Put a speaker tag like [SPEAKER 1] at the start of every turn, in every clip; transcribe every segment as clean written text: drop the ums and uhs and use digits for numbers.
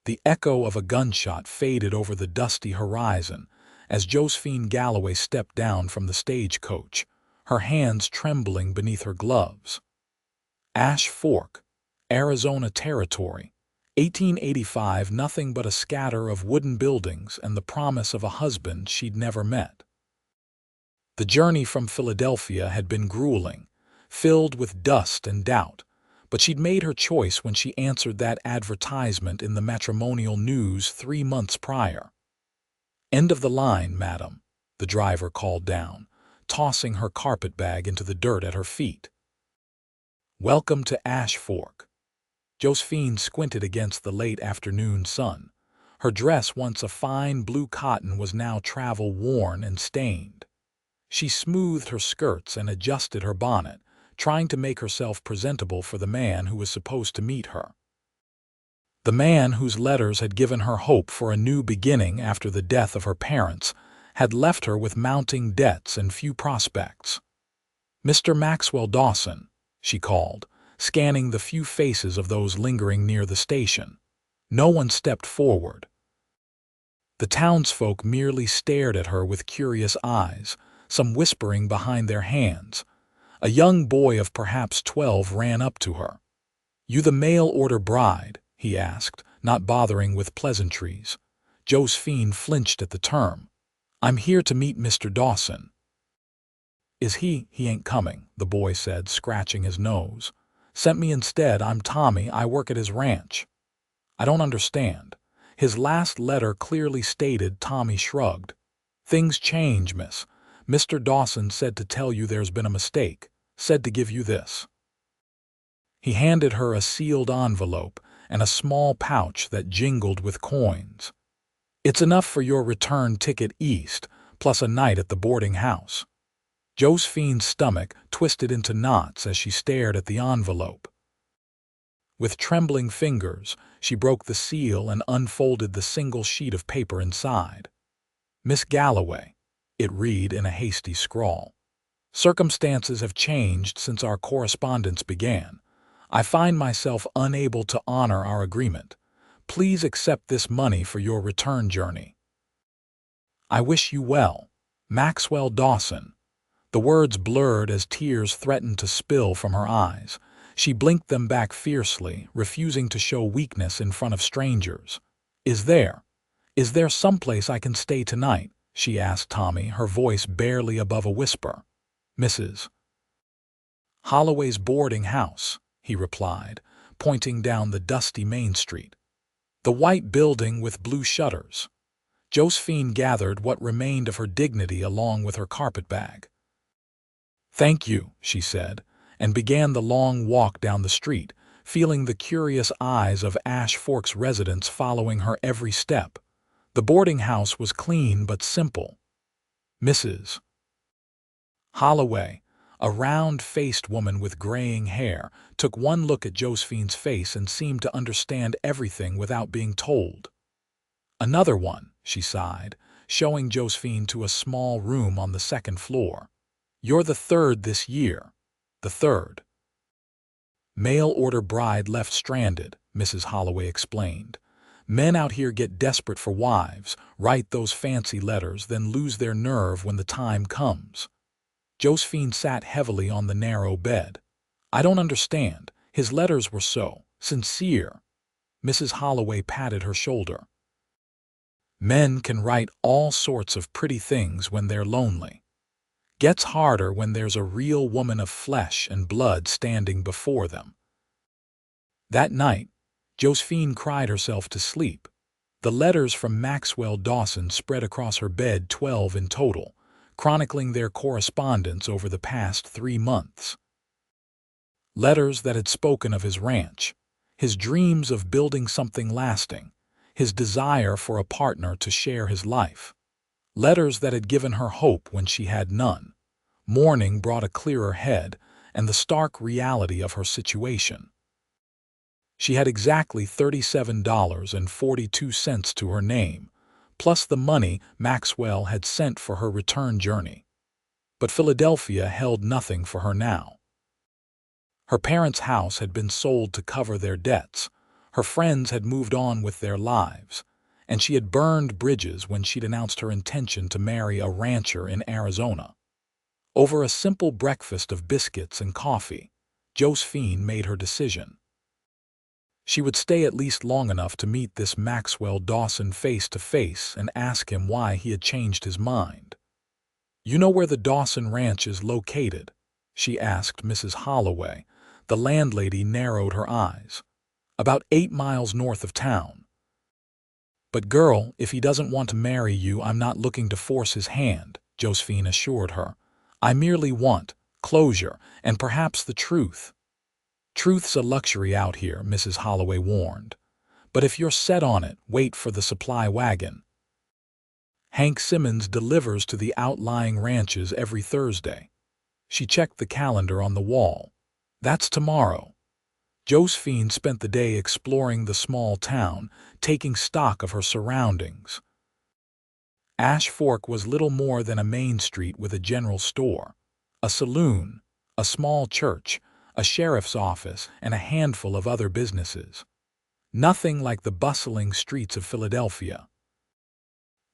[SPEAKER 1] The echo of a gunshot faded over the dusty horizon as Josephine Galloway stepped down from the stagecoach, her hands trembling beneath her gloves. Ash Fork, Arizona Territory, 1885. Nothing but a scatter of wooden buildings and the promise of a husband she'd never met. The journey from Philadelphia had been grueling, filled with dust and doubt, but she'd made her choice when she answered that advertisement in the matrimonial news 3 months prior. "End of the line, madam," the driver called down, tossing her carpetbag into the dirt at her feet. "Welcome to Ash Fork." Josephine squinted against the late afternoon sun. Her dress, once a fine blue cotton, was now travel-worn and stained. She smoothed her skirts and adjusted her bonnet, trying to make herself presentable for the man who was supposed to meet her. The man whose letters had given her hope for a new beginning after the death of her parents had left her with mounting debts and few prospects. "Mr. Maxwell Dawson," she called, scanning the few faces of those lingering near the station. No one stepped forward. The townsfolk merely stared at her with curious eyes, some whispering behind their hands. A young boy of perhaps 12 ran up to her. "You the mail-order bride?" he asked, not bothering with pleasantries. Josephine flinched at the term. "I'm here to meet Mr. Dawson." "Is he? He ain't coming," the boy said, scratching his nose. "Sent me instead. I'm Tommy. I work at his ranch." "I don't understand." His last letter clearly stated. Tommy shrugged. "Things change, miss. Mr. Dawson said to tell you there's been a mistake. Said to give you this." He handed her a sealed envelope and a small pouch that jingled with coins. "It's enough for your return ticket east, plus a night at the boarding house." Josephine's stomach twisted into knots as she stared at the envelope. With trembling fingers, she broke the seal and unfolded the single sheet of paper inside. "Miss Galloway," it read in a hasty scrawl. "Circumstances have changed since our correspondence began. I find myself unable to honor our agreement. Please accept this money for your return journey. I wish you well. Maxwell Dawson." The words blurred as tears threatened to spill from her eyes. She blinked them back fiercely, refusing to show weakness in front of strangers. Is there someplace I can stay tonight?" she asked Tommy, her voice barely above a whisper. "Mrs. Holloway's boarding house," he replied, pointing down the dusty Main Street. "The white building with blue shutters." Josephine gathered what remained of her dignity along with her carpetbag. "Thank you," she said, and began the long walk down the street, feeling the curious eyes of Ash Fork's residents following her every step. The boarding house was clean but simple. Mrs. Holloway, a round-faced woman with graying hair, took one look at Josephine's face and seemed to understand everything without being told. "Another one," she sighed, showing Josephine to a small room on the second floor. "You're the third this year. The third." "Mail-order bride left stranded," Mrs. Holloway explained. "Men out here get desperate for wives, write those fancy letters, then lose their nerve when the time comes." Josephine sat heavily on the narrow bed. "I don't understand. His letters were so sincere." Mrs. Holloway patted her shoulder. "Men can write all sorts of pretty things when they're lonely. Gets harder when there's a real woman of flesh and blood standing before them." That night, Josephine cried herself to sleep. The letters from Maxwell Dawson spread across her bed, 12 in total, chronicling their correspondence over the past 3 months. Letters that had spoken of his ranch, his dreams of building something lasting, his desire for a partner to share his life. Letters that had given her hope when she had none. Morning brought a clearer head and the stark reality of her situation. She had exactly $37.42 to her name, plus the money Maxwell had sent for her return journey. But Philadelphia held nothing for her now. Her parents' house had been sold to cover their debts. Her friends had moved on with their lives, and she had burned bridges when she'd announced her intention to marry a rancher in Arizona. Over a simple breakfast of biscuits and coffee, Josephine made her decision. She would stay at least long enough to meet this Maxwell Dawson face to face and ask him why he had changed his mind. "You know where the Dawson Ranch is located?" she asked Mrs. Holloway. The landlady narrowed her eyes. "About 8 miles north of town." "But girl, if he doesn't want to marry you, I'm not looking to force his hand," Josephine assured her. "I merely want closure and perhaps the truth." "Truth's a luxury out here," Mrs. Holloway warned. "But if you're set on it, wait for the supply wagon. Hank Simmons delivers to the outlying ranches every Thursday." She checked the calendar on the wall. "That's tomorrow." Josephine spent the day exploring the small town, taking stock of her surroundings. Ash Fork was little more than a main street with a general store, a saloon, a small church, a sheriff's office, and a handful of other businesses. Nothing like the bustling streets of Philadelphia.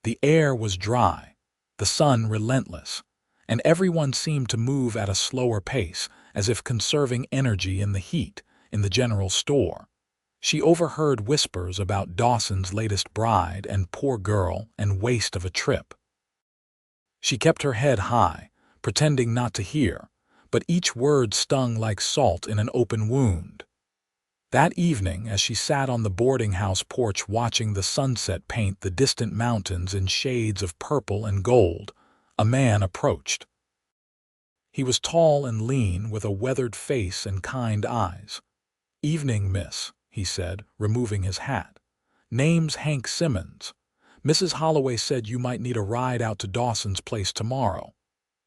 [SPEAKER 1] The air was dry, the sun relentless, and everyone seemed to move at a slower pace, as if conserving energy in the heat. In the general store, she overheard whispers about Dawson's latest bride and poor girl and waste of a trip. She kept her head high, pretending not to hear, but each word stung like salt in an open wound. That evening, as she sat on the boarding house porch watching the sunset paint the distant mountains in shades of purple and gold, a man approached. He was tall and lean, with a weathered face and kind eyes. "Evening, miss," he said, removing his hat. "Name's Hank Simmons. Mrs. Holloway said you might need a ride out to Dawson's place tomorrow."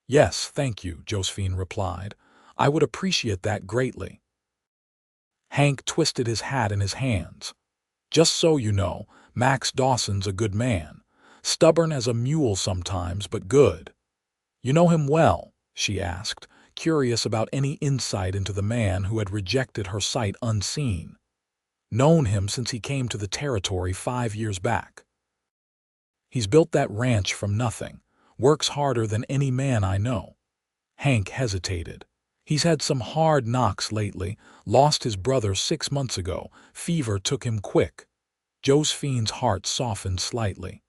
[SPEAKER 1] "Yes, thank you," Josephine replied. "I would appreciate that greatly." Hank twisted his hat in his hands. "Just so you know, Max Dawson's a good man. Stubborn as a mule sometimes, but good." "You know him well?" she asked, curious about any insight into the man who had rejected her sight unseen. "Known him since he came to the territory 5 years back. He's built that ranch from nothing, works harder than any man I know." Hank hesitated. "He's had some hard knocks lately, lost his brother 6 months ago, fever took him quick." Josephine's heart softened slightly.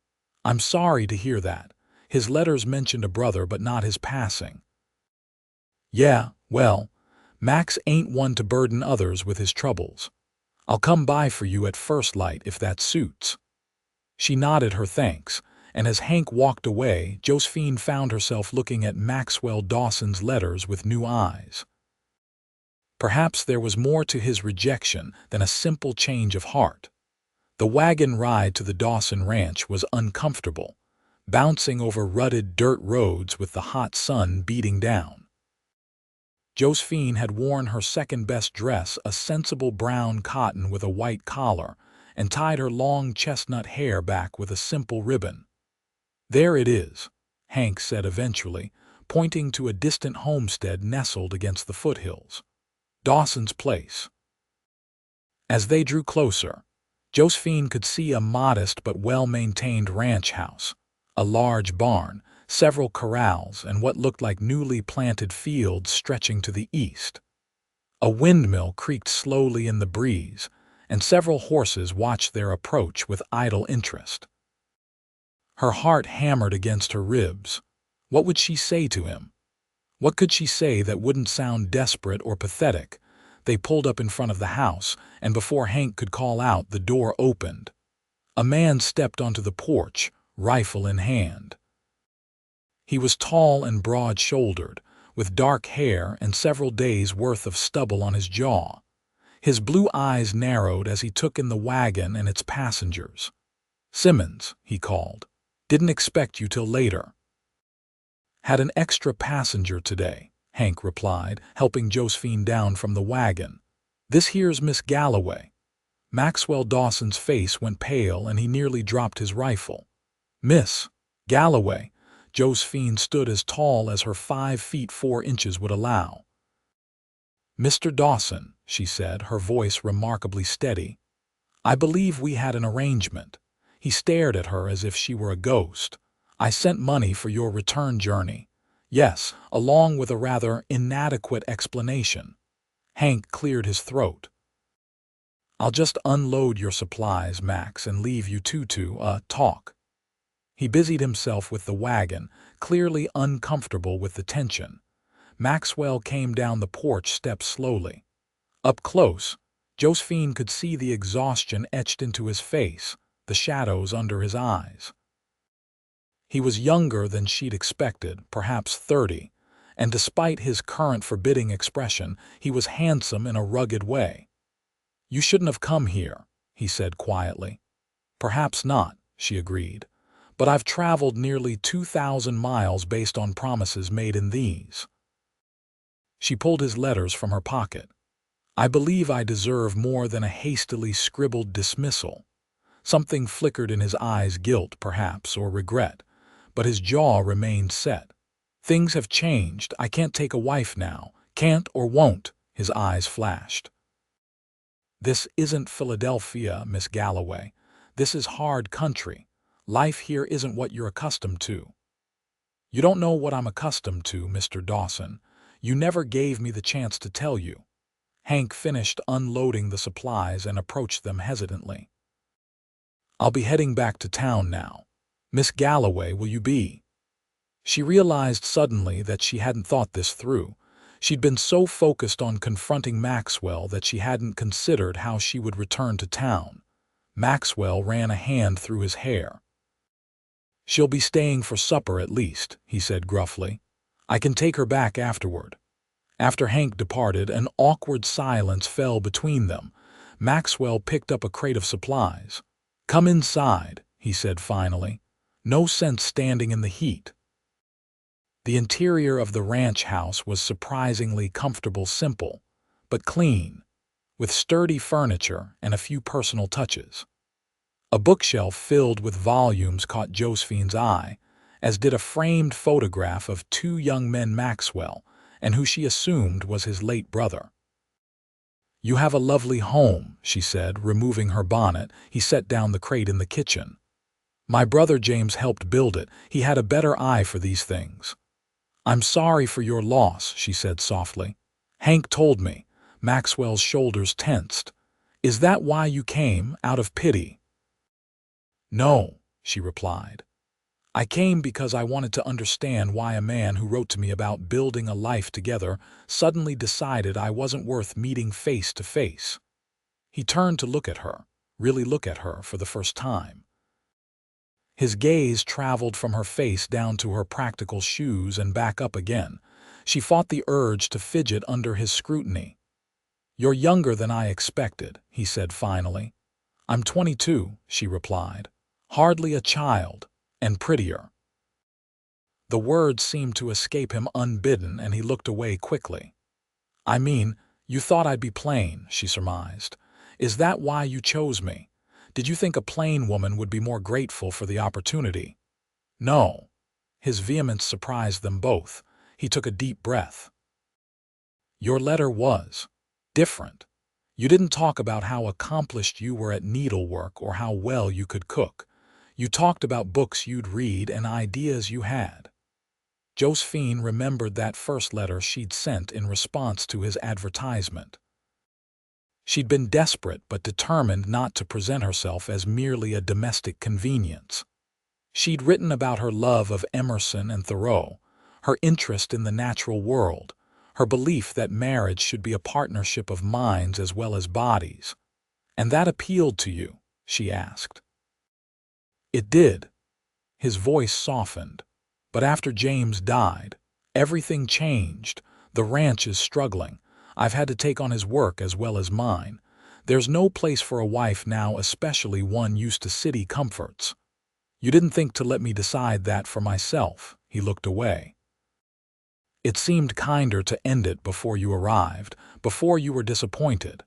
[SPEAKER 1] "I'm sorry to hear that. His letters mentioned a brother but not his passing." "Yeah, well, Max ain't one to burden others with his troubles. I'll come by for you at first light if that suits." She nodded her thanks, and as Hank walked away, Josephine found herself looking at Maxwell Dawson's letters with new eyes. Perhaps there was more to his rejection than a simple change of heart. The wagon ride to the Dawson Ranch was uncomfortable, bouncing over rutted dirt roads with the hot sun beating down. Josephine had worn her second-best dress, a sensible brown cotton with a white collar, and tied her long chestnut hair back with a simple ribbon. "There it is," Hank said eventually, pointing to a distant homestead nestled against the foothills. "Dawson's place." As they drew closer, Josephine could see a modest but well-maintained ranch house, a large barn, several corrals, and what looked like newly planted fields stretching to the east. A windmill creaked slowly in the breeze, and several horses watched their approach with idle interest. Her heart hammered against her ribs. What would she say to him? What could she say that wouldn't sound desperate or pathetic? They pulled up in front of the house, and before Hank could call out, the door opened. A man stepped onto the porch, rifle in hand. He was tall and broad-shouldered, with dark hair and several days' worth of stubble on his jaw. His blue eyes narrowed as he took in the wagon and its passengers. "Simmons," he called. "Didn't expect you till later." "Had an extra passenger today," Hank replied, helping Josephine down from the wagon. "This here's Miss Galloway." Maxwell Dawson's face went pale and he nearly dropped his rifle. "Miss Galloway." Josephine stood as tall as her 5 feet 4 inches would allow. "Mr. Dawson," she said, her voice remarkably steady. I believe we had an arrangement. He stared at her as if she were a ghost. I sent money for your return journey. Yes, along with a rather inadequate explanation. Hank cleared his throat. I'll just unload your supplies, Max, and leave you two to talk. He busied himself with the wagon, clearly uncomfortable with the tension. Maxwell came down the porch steps slowly. Up close, Josephine could see the exhaustion etched into his face, the shadows under his eyes. He was younger than she'd expected, perhaps 30, and despite his current forbidding expression, he was handsome in a rugged way. You shouldn't have come here, he said quietly. Perhaps not, she agreed, but I've traveled nearly 2,000 miles based on promises made in these. She pulled his letters from her pocket. I believe I deserve more than a hastily scribbled dismissal. Something flickered in his eyes, guilt perhaps, or regret, but his jaw remained set. Things have changed. I can't take a wife now. Can't or won't, his eyes flashed. This isn't Philadelphia, Miss Galloway. This is hard country. Life here isn't what you're accustomed to. You don't know what I'm accustomed to, Mr. Dawson. You never gave me the chance to tell you. Hank finished unloading the supplies and approached them hesitantly. I'll be heading back to town now. Miss Galloway, will you be? She realized suddenly that she hadn't thought this through. She'd been so focused on confronting Maxwell that she hadn't considered how she would return to town. Maxwell ran a hand through his hair. She'll be staying for supper at least, he said gruffly. I can take her back afterward. After Hank departed, an awkward silence fell between them. Maxwell picked up a crate of supplies. Come inside, he said finally. No sense standing in the heat. The interior of the ranch house was surprisingly comfortable, simple, but clean, with sturdy furniture and a few personal touches. A bookshelf filled with volumes caught Josephine's eye, as did a framed photograph of two young men Maxwell, and who she assumed was his late brother. You have a lovely home, she said, removing her bonnet. He set down the crate in the kitchen. My brother James helped build it. He had a better eye for these things. I'm sorry for your loss, she said softly. Hank told me. Maxwell's shoulders tensed. Is that why you came, out of pity? No, she replied. I came because I wanted to understand why a man who wrote to me about building a life together suddenly decided I wasn't worth meeting face to face. He turned to look at her, really look at her for the first time. His gaze traveled from her face down to her practical shoes and back up again. She fought the urge to fidget under his scrutiny. You're younger than I expected, he said finally. I'm 22, she replied. Hardly a child, and prettier. The words seemed to escape him unbidden, and he looked away quickly. I mean, you thought I'd be plain, she surmised. Is that why you chose me? Did you think a plain woman would be more grateful for the opportunity? No. His vehemence surprised them both. He took a deep breath. Your letter was different. You didn't talk about how accomplished you were at needlework or how well you could cook. You talked about books you'd read and ideas you had. Josephine remembered that first letter she'd sent in response to his advertisement. She'd been desperate but determined not to present herself as merely a domestic convenience. She'd written about her love of Emerson and Thoreau, her interest in the natural world, her belief that marriage should be a partnership of minds as well as bodies. And that appealed to you, she asked. It did. His voice softened. But after James died, everything changed. The ranch is struggling. I've had to take on his work as well as mine. There's no place for a wife now, especially one used to city comforts. You didn't think to let me decide that for myself. He looked away. It seemed kinder to end it before you arrived, before you were disappointed.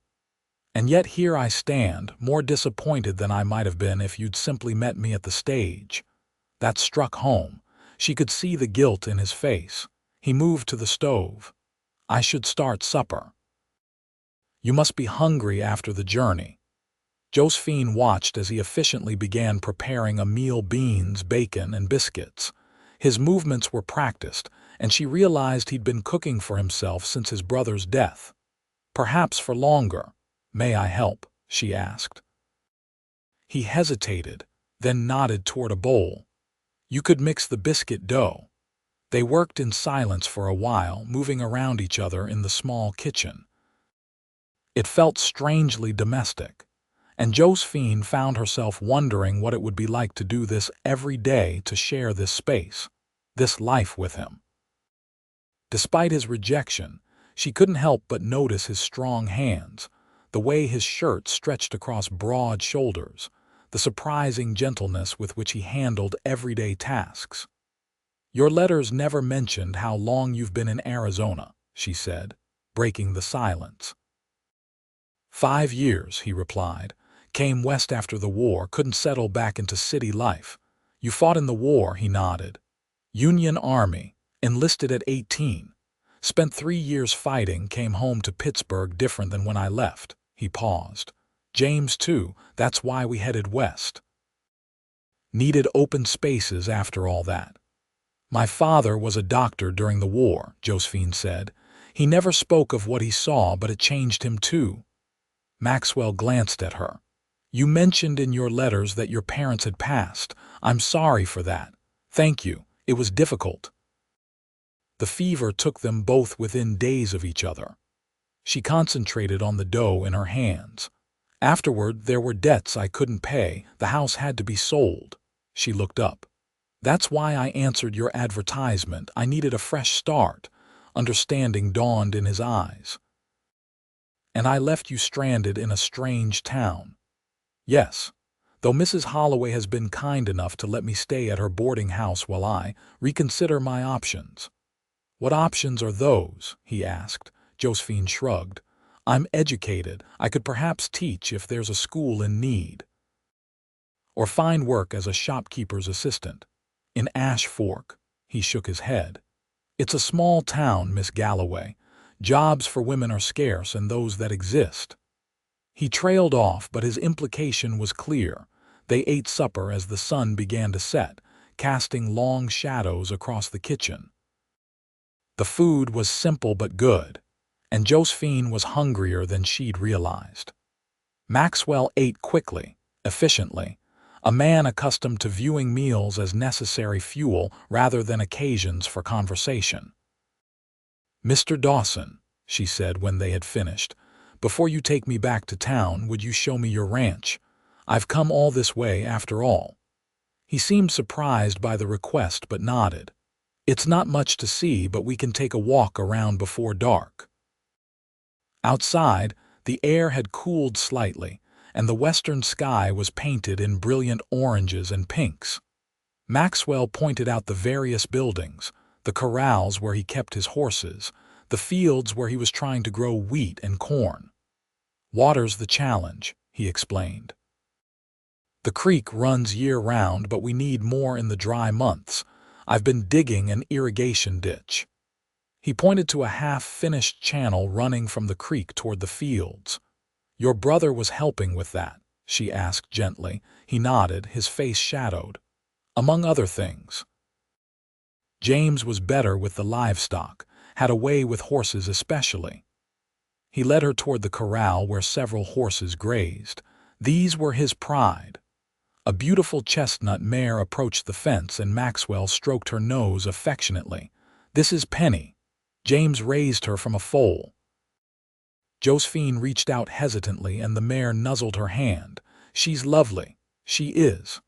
[SPEAKER 1] And yet here I stand, more disappointed than I might have been if you'd simply met me at the stage. That struck home. She could see the guilt in his face. He moved to the stove. I should start supper. You must be hungry after the journey. Josephine watched as he efficiently began preparing a meal: beans, bacon, and biscuits. His movements were practiced, and she realized he'd been cooking for himself since his brother's death. Perhaps for longer. "May I help?" she asked. He hesitated, then nodded toward a bowl. "You could mix the biscuit dough." They worked in silence for a while, moving around each other in the small kitchen. It felt strangely domestic, and Josephine found herself wondering what it would be like to do this every day, to share this space, this life with him. Despite his rejection, she couldn't help but notice his strong hands, the way his shirt stretched across broad shoulders, the surprising gentleness with which he handled everyday tasks. "Your letters never mentioned how long you've been in Arizona," she said, breaking the silence. 5 years, he replied. "Came west after the war, couldn't settle back into city life." "You fought in the war," he nodded. "Union Army, enlisted at 18. Spent 3 years fighting, came home to Pittsburgh different than when I left." He paused. "James too, that's why we headed west. Needed open spaces after all that." "My father was a doctor during the war," Josephine said. "He never spoke of what he saw, but it changed him too." Maxwell glanced at her. "You mentioned in your letters that your parents had passed. I'm sorry for that." "Thank you. It was difficult." The fever took them both within days of each other. She concentrated on the dough in her hands. "Afterward, there were debts I couldn't pay. The house had to be sold." She looked up. "That's why I answered your advertisement. I needed a fresh start." Understanding dawned in his eyes. "And I left you stranded in a strange town." "Yes, though Mrs. Holloway has been kind enough to let me stay at her boarding house while I reconsider my options." "What options are those?" he asked. Josephine shrugged. "I'm educated. I could perhaps teach if there's a school in need. Or find work as a shopkeeper's assistant. In Ash Fork." He shook his head. "It's a small town, Miss Galloway. Jobs for women are scarce, and those that exist." He trailed off, but his implication was clear. They ate supper as the sun began to set, casting long shadows across the kitchen. The food was simple but good, and Josephine was hungrier than she'd realized. Maxwell ate quickly, efficiently, a man accustomed to viewing meals as necessary fuel rather than occasions for conversation. "Mr. Dawson," she said when they had finished, "before you take me back to town, would you show me your ranch? I've come all this way after all." He seemed surprised by the request but nodded. "It's not much to see, but we can take a walk around before dark." Outside, the air had cooled slightly, and the western sky was painted in brilliant oranges and pinks. Maxwell pointed out the various buildings, the corrals where he kept his horses, the fields where he was trying to grow wheat and corn. "Water's the challenge," he explained. "The creek runs year-round, but we need more in the dry months. I've been digging an irrigation ditch." He pointed to a half-finished channel running from the creek toward the fields. "Your brother was helping with that?" she asked gently. He nodded, his face shadowed. "Among other things." James was better with the livestock, had a way with horses especially. He led her toward the corral where several horses grazed. These were his pride. A beautiful chestnut mare approached the fence, and Maxwell stroked her nose affectionately. "This is Penny." James raised her from a foal. Josephine reached out hesitantly, and the mare nuzzled her hand. "She's lovely." "She is."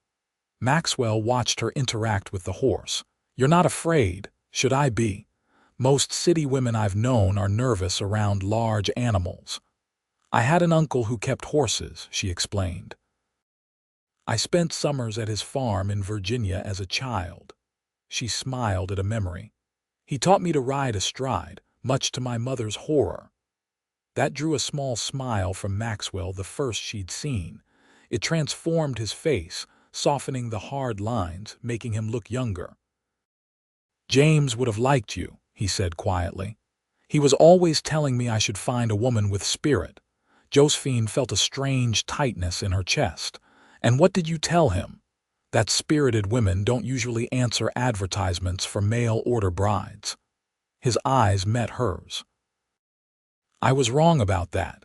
[SPEAKER 1] Maxwell watched her interact with the horse. "You're not afraid?" "Should I be? Most city women I've known are nervous around large animals." "I had an uncle who kept horses," she explained. "I spent summers at his farm in Virginia as a child." She smiled at a memory. "He taught me to ride astride, much to my mother's horror." That drew a small smile from Maxwell, the first she'd seen. It transformed his face, softening the hard lines, making him look younger. "James would have liked you," he said quietly. "He was always telling me I should find a woman with spirit." Josephine felt a strange tightness in her chest. And what did you tell him? That spirited women don't usually answer advertisements for mail-order brides. His eyes met hers. I was wrong about that.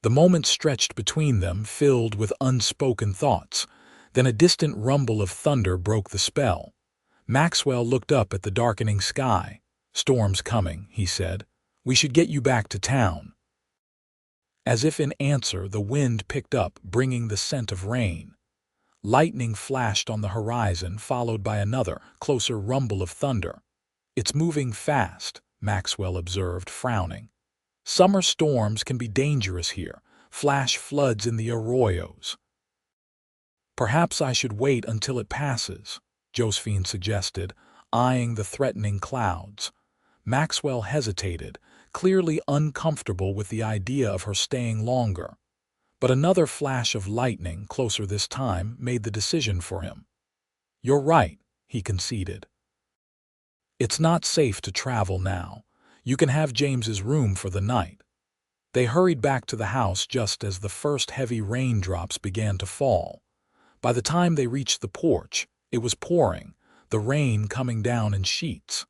[SPEAKER 1] The moment stretched between them, filled with unspoken thoughts. Then a distant rumble of thunder broke the spell. Maxwell looked up at the darkening sky. "Storm's coming," he said. "We should get you back to town." As if in answer, the wind picked up, bringing the scent of rain. Lightning flashed on the horizon, followed by another, closer rumble of thunder. "It's moving fast," Maxwell observed, frowning. "Summer storms can be dangerous here, flash floods in the arroyos." "Perhaps I should wait until it passes," Josephine suggested, eyeing the threatening clouds. Maxwell hesitated, clearly uncomfortable with the idea of her staying longer. But another flash of lightning, closer this time, made the decision for him. "You're right," he conceded. "It's not safe to travel now. You can have James's room for the night." They hurried back to the house just as the first heavy raindrops began to fall. By the time they reached the porch, it was pouring, the rain coming down in sheets.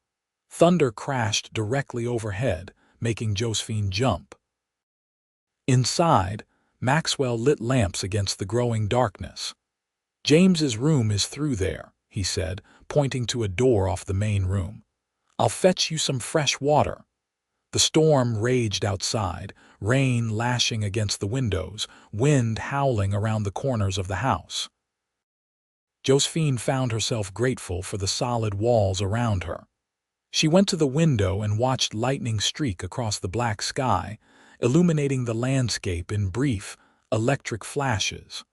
[SPEAKER 1] Thunder crashed directly overhead, making Josephine jump. Inside, Maxwell lit lamps against the growing darkness. "James's room is through there," he said, pointing to a door off the main room. "I'll fetch you some fresh water." The storm raged outside, rain lashing against the windows, wind howling around the corners of the house. Josephine found herself grateful for the solid walls around her. She went to the window and watched lightning streak across the black sky, illuminating the landscape in brief, electric flashes.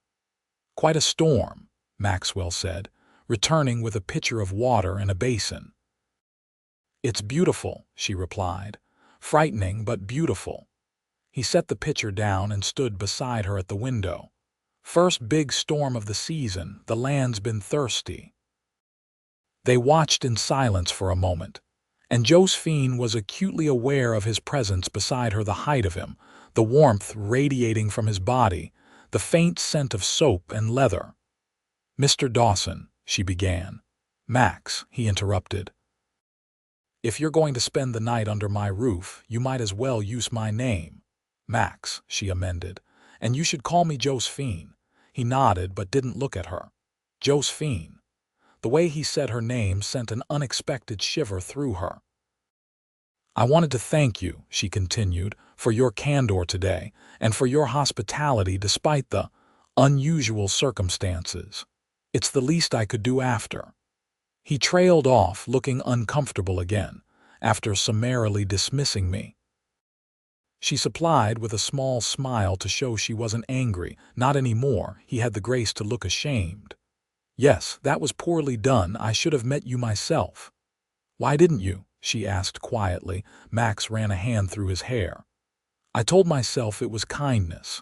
[SPEAKER 1] "Quite a storm," Maxwell said, returning with a pitcher of water and a basin. "It's beautiful," she replied. "Frightening, but beautiful." He set the pitcher down and stood beside her at the window. "First big storm of the season, the land's been thirsty." They watched in silence for a moment, and Josephine was acutely aware of his presence beside her, the height of him, the warmth radiating from his body, the faint scent of soap and leather. "Mr. Dawson," she began. "Max," he interrupted. "If you're going to spend the night under my roof, you might as well use my name." "Max," she amended. "And you should call me Josephine." He nodded but didn't look at her. "Josephine." The way he said her name sent an unexpected shiver through her. "I wanted to thank you," she continued, "for your candor today, and for your hospitality despite the unusual circumstances. It's the least I could do after." He trailed off, looking uncomfortable again, after summarily dismissing me. She supplied with a small smile to show she wasn't angry. "Not anymore." He had the grace to look ashamed. "Yes, that was poorly done. I should have met you myself." "Why didn't you?" she asked quietly. Max ran a hand through his hair. "I told myself it was kindness.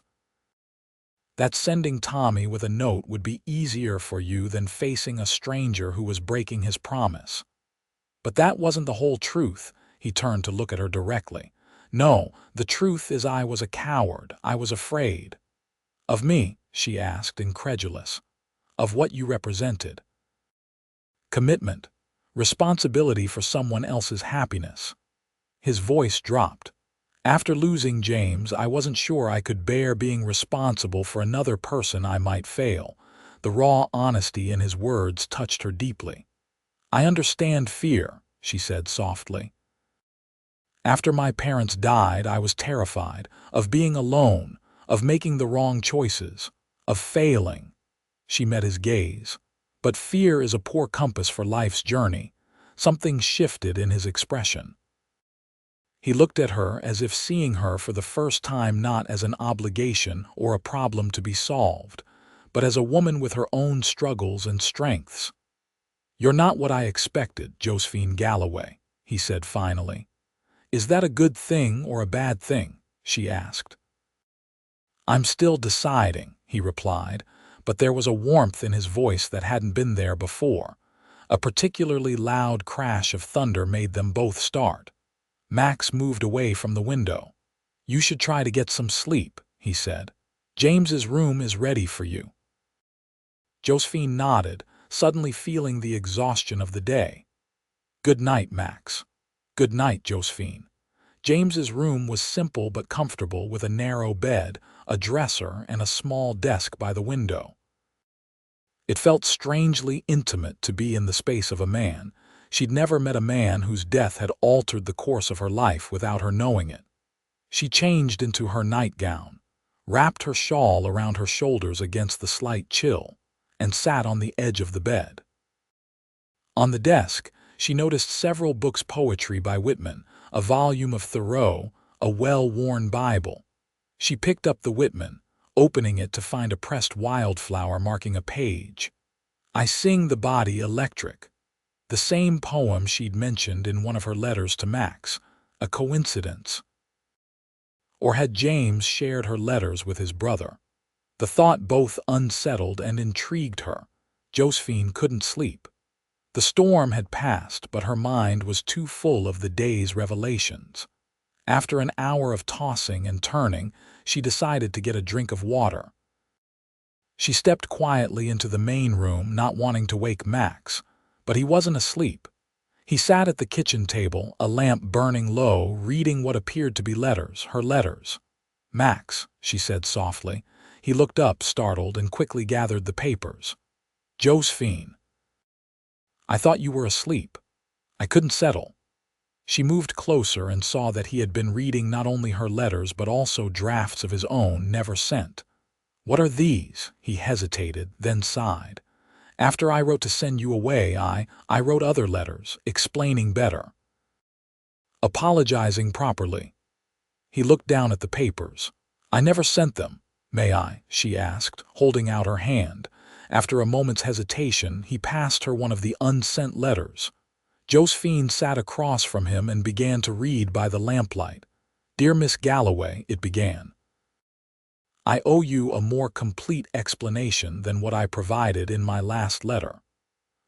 [SPEAKER 1] That sending Tommy with a note would be easier for you than facing a stranger who was breaking his promise." "But that wasn't the whole truth." He turned to look at her directly. "No, the truth is I was a coward. I was afraid." "Of me?" she asked, incredulous. "Of what you represented." "Commitment. Responsibility for someone else's happiness." His voice dropped. "After losing James, I wasn't sure I could bear being responsible for another person I might fail." The raw honesty in his words touched her deeply. "I understand fear," she said softly. "After my parents died, I was terrified of being alone, of making the wrong choices, of failing." She met his gaze. "But fear is a poor compass for life's journey." Something shifted in his expression. He looked at her as if seeing her for the first time not as an obligation or a problem to be solved, but as a woman with her own struggles and strengths. "You're not what I expected, Josephine Galloway," he said finally. "Is that a good thing or a bad thing?" she asked. "I'm still deciding," he replied, but there was a warmth in his voice that hadn't been there before. A particularly loud crash of thunder made them both start. Max moved away from the window. "You should try to get some sleep," he said. "James's room is ready for you." Josephine nodded, suddenly feeling the exhaustion of the day. "Good night, Max." "Good night, Josephine." James's room was simple but comfortable, with a narrow bed, a dresser, and a small desk by the window. It felt strangely intimate to be in the space of a man. She'd never met a man whose death had altered the course of her life without her knowing it. She changed into her nightgown, wrapped her shawl around her shoulders against the slight chill, and sat on the edge of the bed. On the desk, she noticed several books: poetry by Whitman, a volume of Thoreau, a well-worn Bible. She picked up the Whitman, opening it to find a pressed wildflower marking a page. "I sing the body electric." The same poem she'd mentioned in one of her letters to Max. A coincidence? Or had James shared her letters with his brother? The thought both unsettled and intrigued her. Josephine couldn't sleep. The storm had passed, but her mind was too full of the day's revelations. After an hour of tossing and turning, she decided to get a drink of water. She stepped quietly into the main room, not wanting to wake Max, but he wasn't asleep. He sat at the kitchen table, a lamp burning low, reading what appeared to be letters, her letters. "Max," she said softly. He looked up, startled, and quickly gathered the papers. "Josephine." "I thought you were asleep. I couldn't settle." She moved closer and saw that he had been reading not only her letters but also drafts of his own, never sent. "What are these?" He hesitated, then sighed. "After I wrote to send you away, I wrote other letters, explaining better, apologizing properly." He looked down at the papers. "I never sent them." "May I?" she asked, holding out her hand. After a moment's hesitation, he passed her one of the unsent letters. Josephine sat across from him and began to read by the lamplight. "Dear Miss Galloway," it began. "I owe you a more complete explanation than what I provided in my last letter.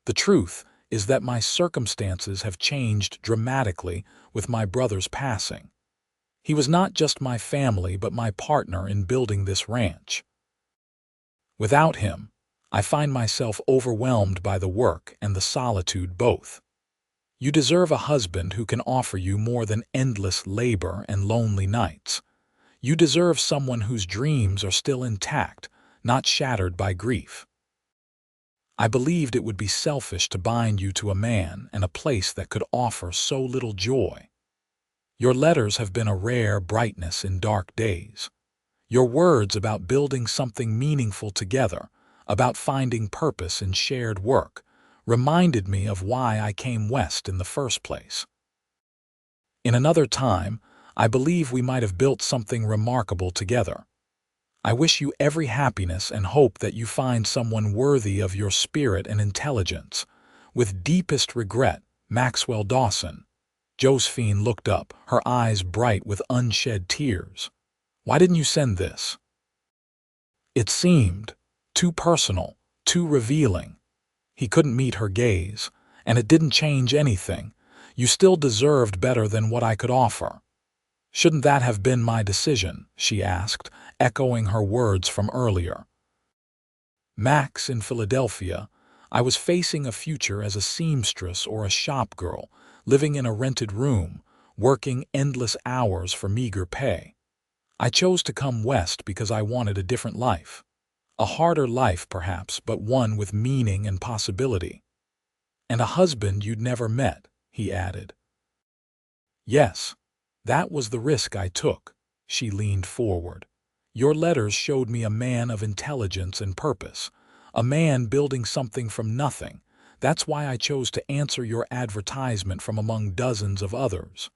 [SPEAKER 1] The truth is that my circumstances have changed dramatically with my brother's passing. He was not just my family but my partner in building this ranch. Without him, I find myself overwhelmed by the work and the solitude both. You deserve a husband who can offer you more than endless labor and lonely nights. You deserve someone whose dreams are still intact, not shattered by grief. I believed it would be selfish to bind you to a man and a place that could offer so little joy. Your letters have been a rare brightness in dark days. Your words about building something meaningful together, about finding purpose in shared work, reminded me of why I came west in the first place. In another time, I believe we might have built something remarkable together. I wish you every happiness and hope that you find someone worthy of your spirit and intelligence. With deepest regret, Maxwell Dawson." Josephine looked up, her eyes bright with unshed tears. "Why didn't you send this?" It seemed too personal, too revealing. He couldn't meet her gaze, and it didn't change anything. "You still deserved better than what I could offer." "Shouldn't that have been my decision?" she asked, echoing her words from earlier. "Max, in Philadelphia, I was facing a future as a seamstress or a shop girl, living in a rented room, working endless hours for meager pay. I chose to come west because I wanted a different life. A harder life, perhaps, but one with meaning and possibility. And a husband you'd never met," he added. "Yes, that was the risk I took." She leaned forward. "Your letters showed me a man of intelligence and purpose, a man building something from nothing. That's why I chose to answer your advertisement from among dozens of others."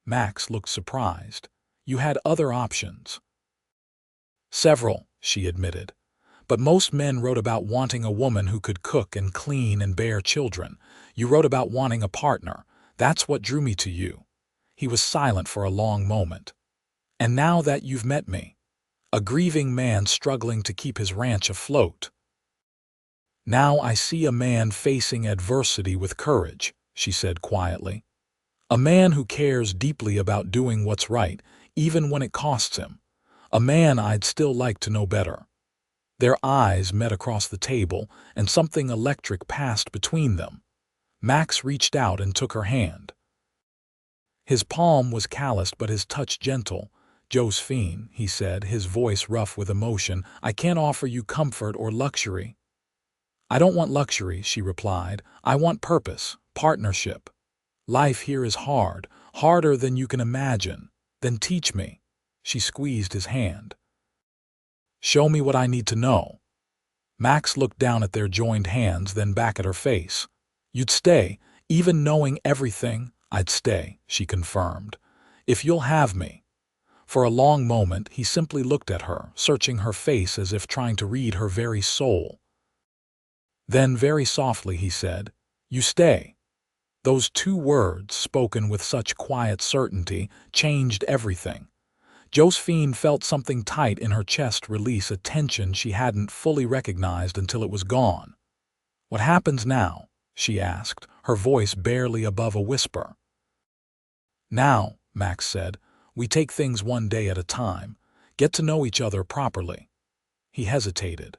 [SPEAKER 1] Max looked surprised. "You had other options." "Several," she admitted. "But most men wrote about wanting a woman who could cook and clean and bear children. You wrote about wanting a partner. That's what drew me to you." He was silent for a long moment. "And now that you've met me, a grieving man struggling to keep his ranch afloat. Now I see a man facing adversity with courage," she said quietly. "A man who cares deeply about doing what's right, even when it costs him. A man I'd still like to know better. Their eyes met across the table, and something electric passed between them. Max reached out and took her hand. His palm was calloused but his touch gentle. "Josephine," he said, his voice rough with emotion, "I can't offer you comfort or luxury." "I don't want luxury," she replied. "I want purpose, partnership. Life here is hard, harder than you can imagine. Then teach me." She squeezed his hand. "Show me what I need to know." Max looked down at their joined hands, then back at her face. "You'd stay, even knowing everything?" "I'd stay," she confirmed. "If you'll have me." For a long moment, he simply looked at her, searching her face as if trying to read her very soul. Then, very softly, he said, "You stay." Those two words, spoken with such quiet certainty, changed everything. Josephine felt something tight in her chest release, a tension she hadn't fully recognized until it was gone. "What happens now?" she asked, her voice barely above a whisper. "Now," Max said, "we take things one day at a time, get to know each other properly." He hesitated.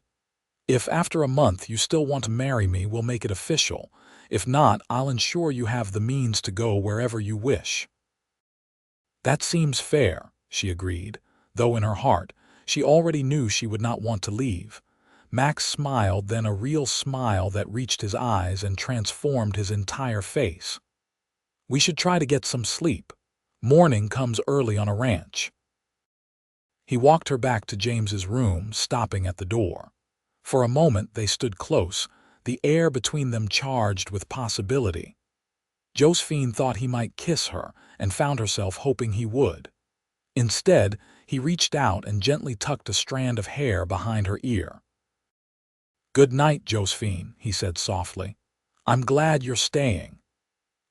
[SPEAKER 1] "If after a month you still want to marry me, we'll make it official. If not, I'll ensure you have the means to go wherever you wish." "That seems fair," she agreed, though in her heart, she already knew she would not want to leave. Max smiled, then a real smile that reached his eyes and transformed his entire face. "We should try to get some sleep. Morning comes early on a ranch." He walked her back to James's room, stopping at the door. For a moment they stood close, the air between them charged with possibility. Josephine thought he might kiss her and found herself hoping he would. Instead, he reached out and gently tucked a strand of hair behind her ear. "Good night, Josephine," he said softly. "I'm glad you're staying."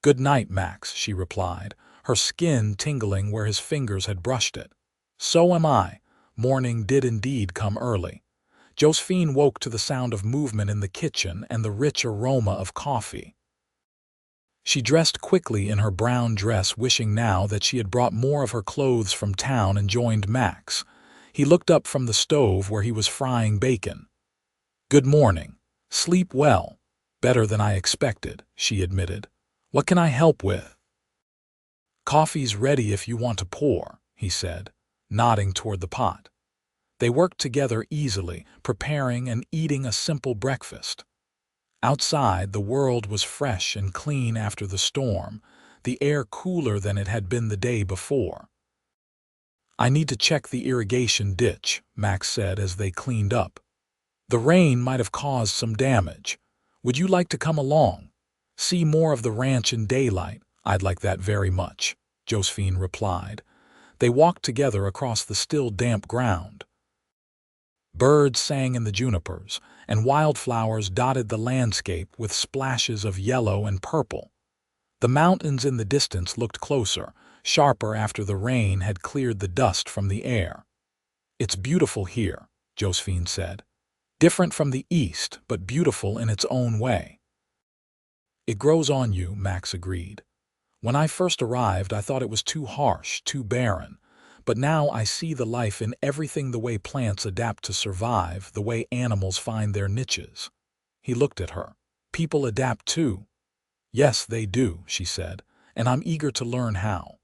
[SPEAKER 1] "Good night, Max," she replied, her skin tingling where his fingers had brushed it. "So am I." Morning did indeed come early. Josephine woke to the sound of movement in the kitchen and the rich aroma of coffee. She dressed quickly in her brown dress, wishing now that she had brought more of her clothes from town, and joined Max. He looked up from the stove where he was frying bacon. "Good morning. Sleep well." "Better than I expected," she admitted. "What can I help with?" "Coffee's ready if you want to pour," he said, nodding toward the pot. They worked together easily, preparing and eating a simple breakfast. Outside, the world was fresh and clean after the storm, the air cooler than it had been the day before. "I need to check the irrigation ditch," Max said as they cleaned up. "The rain might have caused some damage. Would you like to come along? See more of the ranch in daylight?" "I'd like that very much," Josephine replied. They walked together across the still damp ground. Birds sang in the junipers, and wildflowers dotted the landscape with splashes of yellow and purple. The mountains in the distance looked closer, sharper after the rain had cleared the dust from the air. "It's beautiful here," Josephine said. "Different from the east, but beautiful in its own way." "It grows on you," Max agreed. "When I first arrived, I thought it was too harsh, too barren. But now I see the life in everything, the way plants adapt to survive, the way animals find their niches." He looked at her. "People adapt too." "Yes, they do," she said, "and I'm eager to learn how."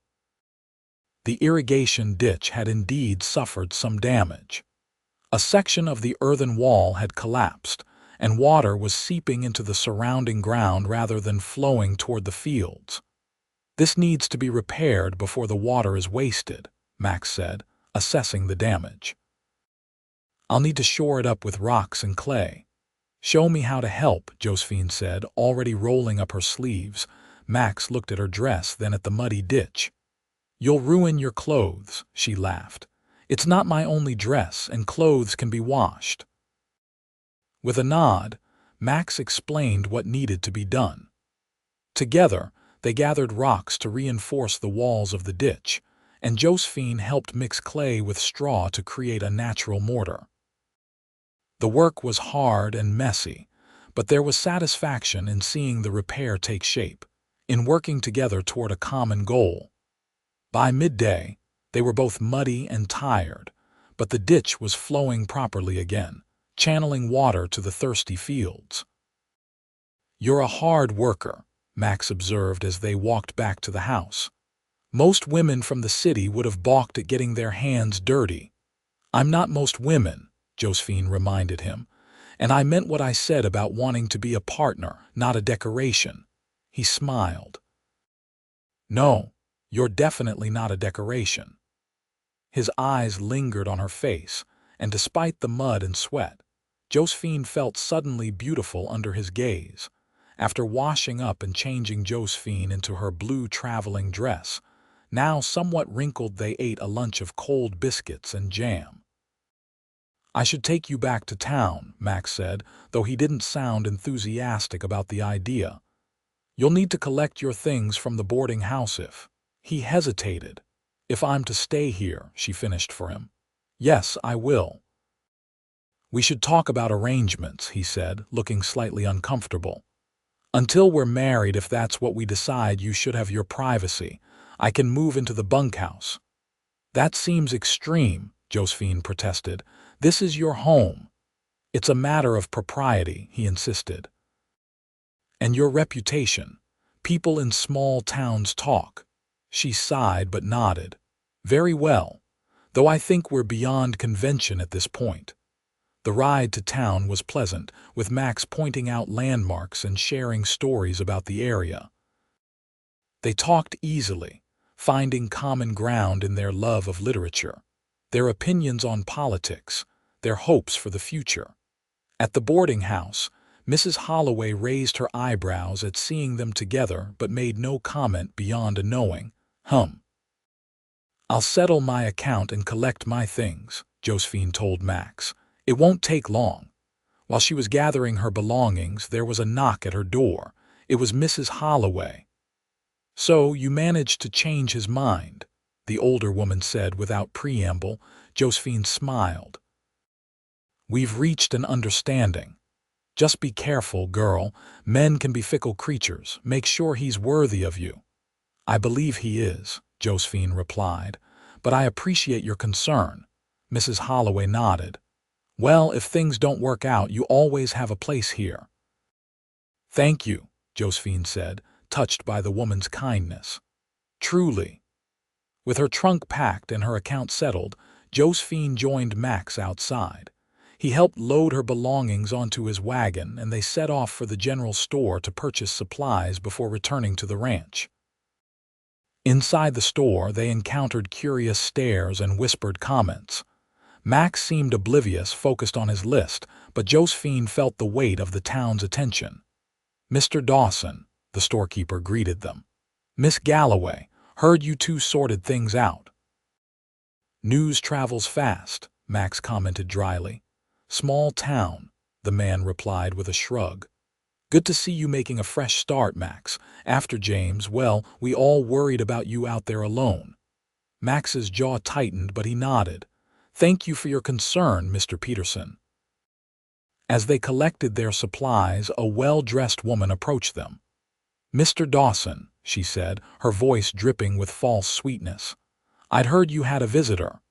[SPEAKER 1] The irrigation ditch had indeed suffered some damage. A section of the earthen wall had collapsed, and water was seeping into the surrounding ground rather than flowing toward the fields. "This needs to be repaired before the water is wasted," Max said, assessing the damage. "I'll need to shore it up with rocks and clay." "Show me how to help," Josephine said, already rolling up her sleeves. Max looked at her dress, then at the muddy ditch. "You'll ruin your clothes," she laughed. "It's not my only dress, and clothes can be washed." With a nod, Max explained what needed to be done. Together, they gathered rocks to reinforce the walls of the ditch, and Josephine helped mix clay with straw to create a natural mortar. The work was hard and messy, but there was satisfaction in seeing the repair take shape, in working together toward a common goal. By midday, they were both muddy and tired, but the ditch was flowing properly again, channeling water to the thirsty fields. "You're a hard worker," Max observed as they walked back to the house. "Most women from the city would have balked at getting their hands dirty." "I'm not most women," Josephine reminded him, "and I meant what I said about wanting to be a partner, not a decoration." He smiled. "No, you're definitely not a decoration." His eyes lingered on her face, and despite the mud and sweat, Josephine felt suddenly beautiful under his gaze. After washing up and changing Josephine into her blue traveling dress, now somewhat wrinkled, they ate a lunch of cold biscuits and jam. "I should take you back to town," Max said, though he didn't sound enthusiastic about the idea. "You'll need to collect your things from the boarding house if—" He hesitated. "If I'm to stay here," she finished for him. "Yes, I will." "We should talk about arrangements," he said, looking slightly uncomfortable. "Until we're married, if that's what we decide, you should have your privacy. I can move into the bunkhouse." "That seems extreme," Josephine protested. "This is your home." "It's a matter of propriety," he insisted. "And your reputation. People in small towns talk." She sighed but nodded. "Very well, though I think we're beyond convention at this point." The ride to town was pleasant, with Max pointing out landmarks and sharing stories about the area. They talked easily, finding common ground in their love of literature, their opinions on politics, their hopes for the future. At the boarding house, Mrs. Holloway raised her eyebrows at seeing them together but made no comment beyond a knowing, "Hum." "I'll settle my account and collect my things," Josephine told Max. "It won't take long." While she was gathering her belongings, there was a knock at her door. It was Mrs. Holloway. "So you managed to change his mind," the older woman said without preamble. Josephine smiled. "We've reached an understanding. Just be careful, girl. Men can be fickle creatures. Make sure he's worthy of you." "I believe he is," Josephine replied, "but I appreciate your concern." Mrs. Holloway nodded. "Well, if things don't work out, you always have a place here." "Thank you," Josephine said, touched by the woman's kindness. "Truly." With her trunk packed and her account settled, Josephine joined Max outside. He helped load her belongings onto his wagon, and they set off for the general store to purchase supplies before returning to the ranch. Inside the store, they encountered curious stares and whispered comments. Max seemed oblivious, focused on his list, but Josephine felt the weight of the town's attention. "Mr. Dawson," the storekeeper greeted them. "Miss Galloway, heard you two sorted things out." "News travels fast," Max commented dryly. "Small town," the man replied with a shrug. "Good to see you making a fresh start, Max. After James, well, we all worried about you out there alone." Max's jaw tightened, but he nodded. "Thank you for your concern, Mr. Peterson." As they collected their supplies, a well-dressed woman approached them. "Mr. Dawson," she said, her voice dripping with false sweetness. "I'd heard you had a visitor."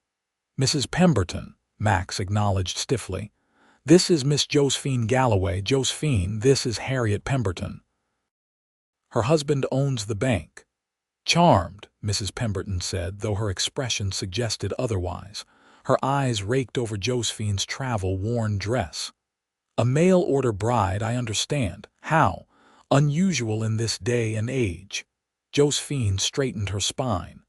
[SPEAKER 1] "Mrs. Pemberton," Max acknowledged stiffly. "This is Miss Josephine Galloway. Josephine, this is Harriet Pemberton. Her husband owns the bank." "Charmed," Mrs. Pemberton said, though her expression suggested otherwise. Her eyes raked over Josephine's travel-worn dress. "A mail-order bride, I understand. How unusual in this day and age." Josephine straightened her spine.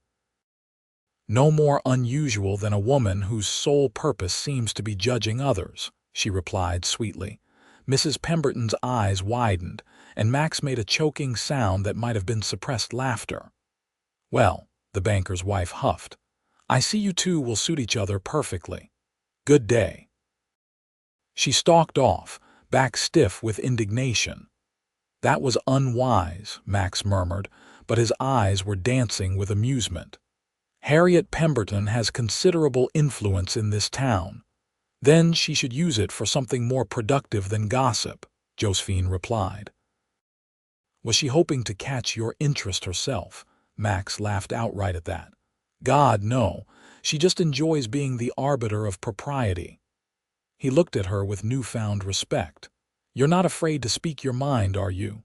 [SPEAKER 1] "No more unusual than a woman whose sole purpose seems to be judging others," she replied sweetly. Mrs. Pemberton's eyes widened, and Max made a choking sound that might have been suppressed laughter. "Well," the banker's wife huffed, "I see you two will suit each other perfectly. Good day." She stalked off, back stiff with indignation. "That was unwise," Max murmured, but his eyes were dancing with amusement. "Harriet Pemberton has considerable influence in this town. Then she should use it for something more productive than gossip," Josephine replied. "Was she hoping to catch your interest herself?" Max laughed outright at that. "God, no. She just enjoys being the arbiter of propriety." He looked at her with newfound respect. "You're not afraid to speak your mind, are you?"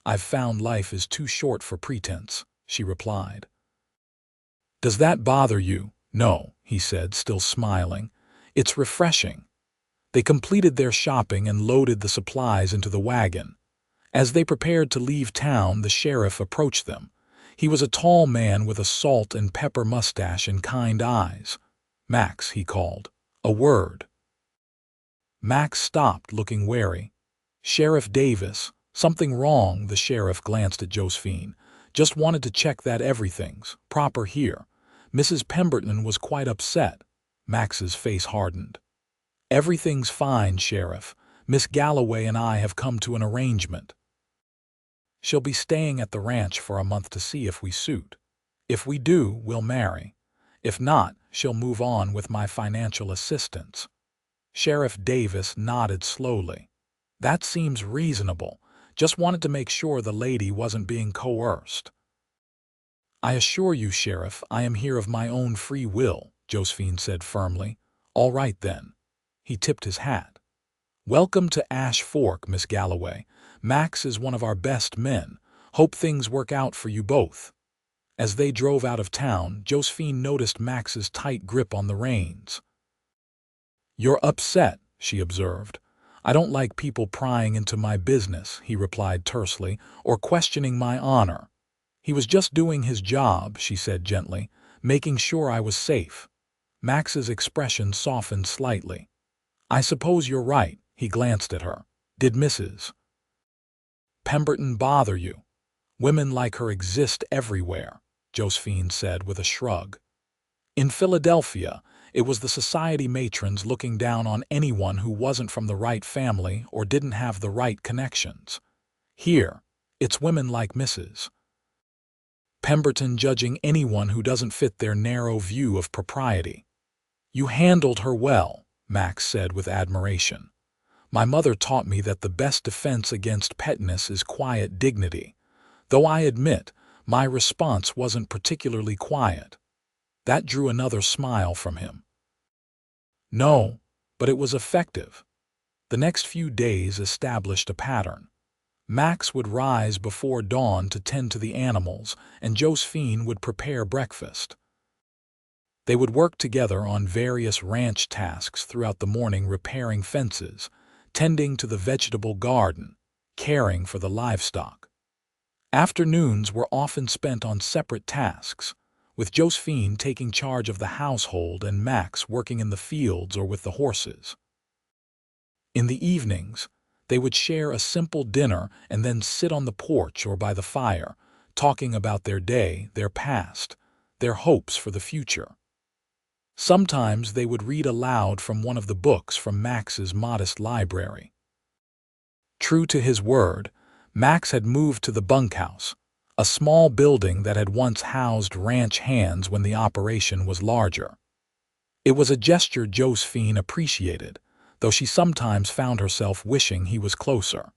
[SPEAKER 1] "I've found life is too short for pretense," she replied. "Does that bother you?" "No," he said, still smiling. "It's refreshing." They completed their shopping and loaded the supplies into the wagon. As they prepared to leave town, the sheriff approached them. He was a tall man with a salt and pepper mustache and kind eyes. "Max," he called. "A word." Max stopped, looking wary. "Sheriff Davis." "Something wrong?" The sheriff glanced at Josephine. "Just wanted to check that everything's proper here. Mrs. Pemberton was quite upset." Max's face hardened. "Everything's fine, Sheriff. Miss Galloway and I have come to an arrangement. She'll be staying at the ranch for a month to see if we suit. If we do, we'll marry. If not, she'll move on with my financial assistance." Sheriff Davis nodded slowly. "That seems reasonable. Just wanted to make sure the lady wasn't being coerced." "I assure you, Sheriff, I am here of my own free will," Josephine said firmly. "All right, then." He tipped his hat. "Welcome to Ash Fork, Miss Galloway. Max is one of our best men. Hope things work out for you both." As they drove out of town, Josephine noticed Max's tight grip on the reins. "You're upset," she observed. "I don't like people prying into my business," he replied tersely, "or questioning my honor." "He was just doing his job," she said gently, "making sure I was safe." Max's expression softened slightly. "I suppose you're right." He glanced at her. "Did Mrs. Pemberton bother you?" "Women like her exist everywhere," Josephine said with a shrug. "In Philadelphia, it was the society matrons looking down on anyone who wasn't from the right family or didn't have the right connections. Here, it's women like Mrs. Pemberton judging anyone who doesn't fit their narrow view of propriety." "You handled her well," Max said with admiration. "My mother taught me that the best defense against pettiness is quiet dignity, though I admit my response wasn't particularly quiet." That drew another smile from him. "No, but it was effective." The next few days established a pattern. Max would rise before dawn to tend to the animals, and Josephine would prepare breakfast. They would work together on various ranch tasks throughout the morning, repairing fences, tending to the vegetable garden, caring for the livestock. Afternoons were often spent on separate tasks, with Josephine taking charge of the household and Max working in the fields or with the horses. In the evenings, they would share a simple dinner and then sit on the porch or by the fire, talking about their day, their past, their hopes for the future. Sometimes they would read aloud from one of the books from Max's modest library. True to his word, Max had moved to the bunkhouse, a small building that had once housed ranch hands when the operation was larger. It was a gesture Josephine appreciated, though she sometimes found herself wishing he was closer.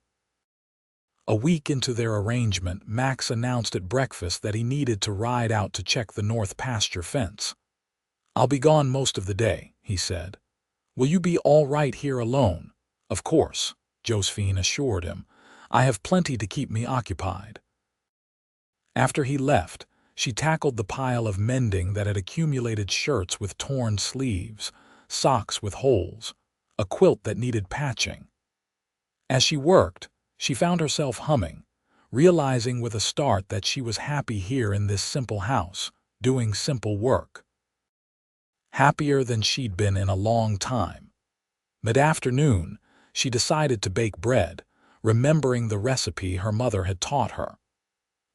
[SPEAKER 1] A week into their arrangement, Max announced at breakfast that he needed to ride out to check the north pasture fence. "I'll be gone most of the day," he said. "Will you be all right here alone?" "Of course," Josephine assured him. "I have plenty to keep me occupied." After he left, she tackled the pile of mending that had accumulated: shirts with torn sleeves, socks with holes, a quilt that needed patching. As she worked, she found herself humming, realizing with a start that she was happy here in this simple house, doing simple work. Happier than she'd been in a long time. Mid-afternoon, she decided to bake bread, remembering the recipe her mother had taught her.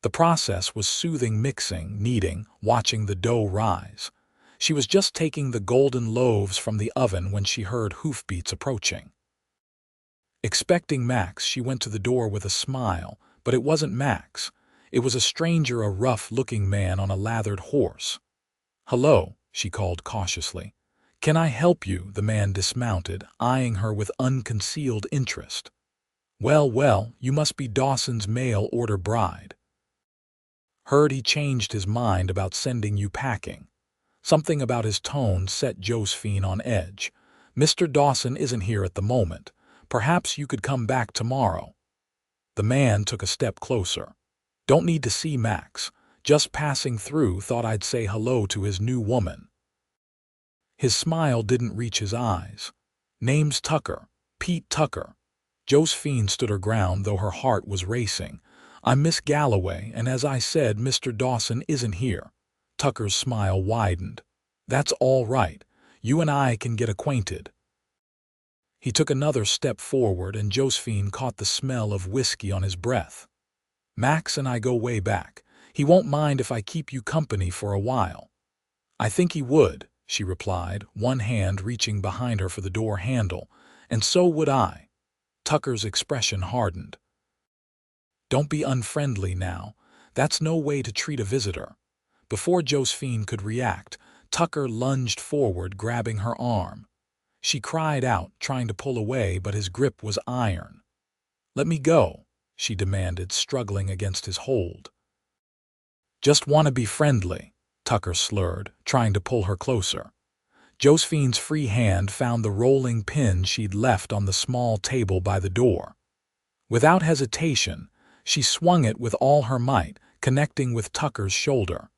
[SPEAKER 1] The process was soothing: mixing, kneading, watching the dough rise. She was just taking the golden loaves from the oven when she heard hoofbeats approaching. Expecting Max, she went to the door with a smile, but it wasn't Max. It was a stranger, a rough-looking man on a lathered horse. "Hello," she called cautiously. "Can I help you?" The man dismounted, eyeing her with unconcealed interest. Well, well, you must be Dawson's mail-order bride. Heard he changed his mind about sending you packing. Something about his tone set Josephine on edge. "Mr. Dawson isn't here at the moment. Perhaps you could come back tomorrow." The man took a step closer. "Don't need to see Max. Just passing through, thought I'd say hello to his new woman." His smile didn't reach his eyes. "Name's Tucker. Pete Tucker." Josephine stood her ground, though her heart was racing. "I'm Miss Galloway, and as I said, Mr. Dawson isn't here." Tucker's smile widened. "That's all right. You and I can get acquainted." He took another step forward, and Josephine caught the smell of whiskey on his breath. "Max and I go way back. He won't mind if I keep you company for a while." "I think he would," she replied, one hand reaching behind her for the door handle. "And so would I." Tucker's expression hardened. "Don't be unfriendly now. That's no way to treat a visitor." Before Josephine could react, Tucker lunged forward, grabbing her arm. She cried out, trying to pull away, but his grip was iron. "Let me go," she demanded, struggling against his hold. "Just want to be friendly," Tucker slurred, trying to pull her closer. Josephine's free hand found the rolling pin she'd left on the small table by the door. Without hesitation, she swung it with all her might, connecting with Tucker's shoulder.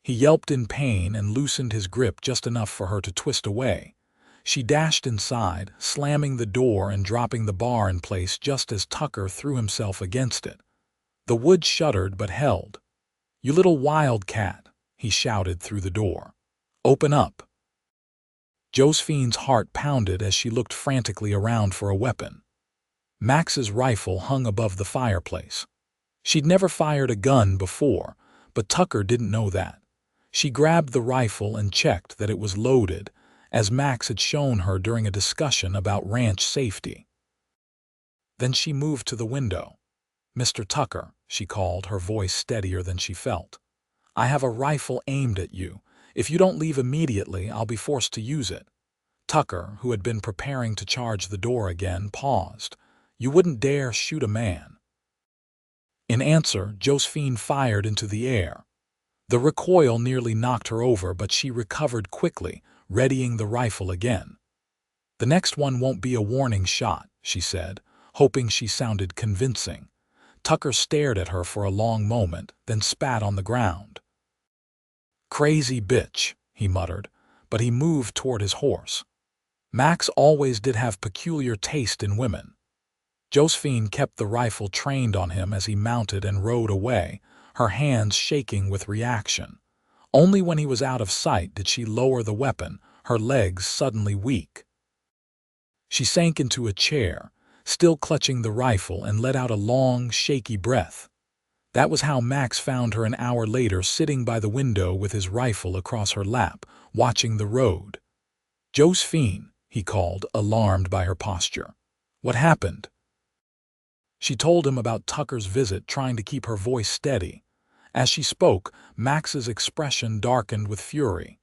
[SPEAKER 1] He yelped in pain and loosened his grip just enough for her to twist away. She dashed inside, slamming the door and dropping the bar in place just as Tucker threw himself against it. The wood shuddered but held. "You little wildcat," he shouted through the door. "Open up." Josephine's heart pounded as she looked frantically around for a weapon. Max's rifle hung above the fireplace. She'd never fired a gun before, but Tucker didn't know that. She grabbed the rifle and checked that it was loaded, as Max had shown her during a discussion about ranch safety. Then she moved to the window. "Mr. Tucker," she called, her voice steadier than she felt. "I have a rifle aimed at you. If you don't leave immediately, I'll be forced to use it." Tucker, who had been preparing to charge the door again, paused. "You wouldn't dare shoot a man." In answer, Josephine fired into the air. The recoil nearly knocked her over, but she recovered quickly, readying the rifle again. "The next one won't be a warning shot," she said, hoping she sounded convincing. Tucker stared at her for a long moment, then spat on the ground. "Crazy bitch," he muttered, but he moved toward his horse. Max always did have peculiar taste in women. Josephine kept the rifle trained on him as he mounted and rode away, her hands shaking with reaction. Only when he was out of sight did she lower the weapon, her legs suddenly weak. She sank into a chair, still clutching the rifle, and let out a long, shaky breath. That was how Max found her an hour later, sitting by the window with his rifle across her lap, watching the road. "Josephine," he called, alarmed by her posture. "What happened?" She told him about Tucker's visit, trying to keep her voice steady. As she spoke, Max's expression darkened with fury.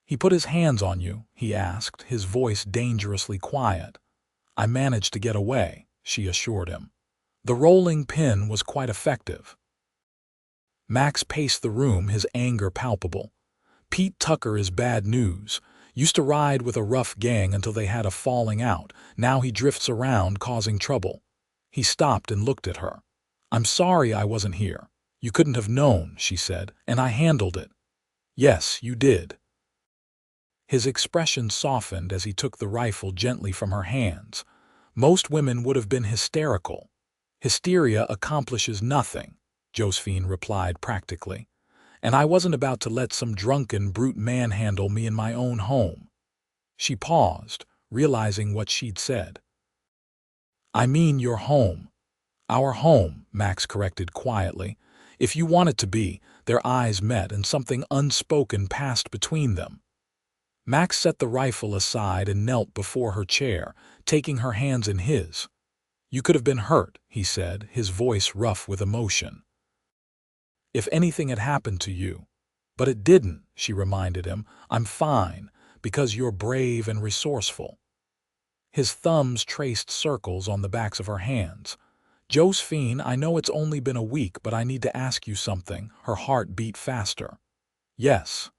[SPEAKER 1] "He put his hands on you?" he asked, his voice dangerously quiet. "I managed to get away," she assured him. "The rolling pin was quite effective." Max paced the room, his anger palpable. "Pete Tucker is bad news. Used to ride with a rough gang until they had a falling out. Now he drifts around causing trouble." He stopped and looked at her. "I'm sorry I wasn't here. You couldn't have known," she said, "and I handled it." "Yes, you did." His expression softened as he took the rifle gently from her hands. "Most women would have been hysterical." "Hysteria accomplishes nothing," Josephine replied practically. "And I wasn't about to let some drunken brute manhandle me in my own home." She paused, realizing what she'd said. "I mean your home." "Our home," Max corrected quietly. "If you want it to be." Their eyes met, and something unspoken passed between them. Max set the rifle aside and knelt before her chair, taking her hands in his. "You could have been hurt," he said, his voice rough with emotion. "If anything had happened to you." "But it didn't," she reminded him. "I'm fine, because you're brave and resourceful." His thumbs traced circles on the backs of her hands. "Josephine, I know it's only been a week, but I need to ask you something." Her heart beat faster. "Yes."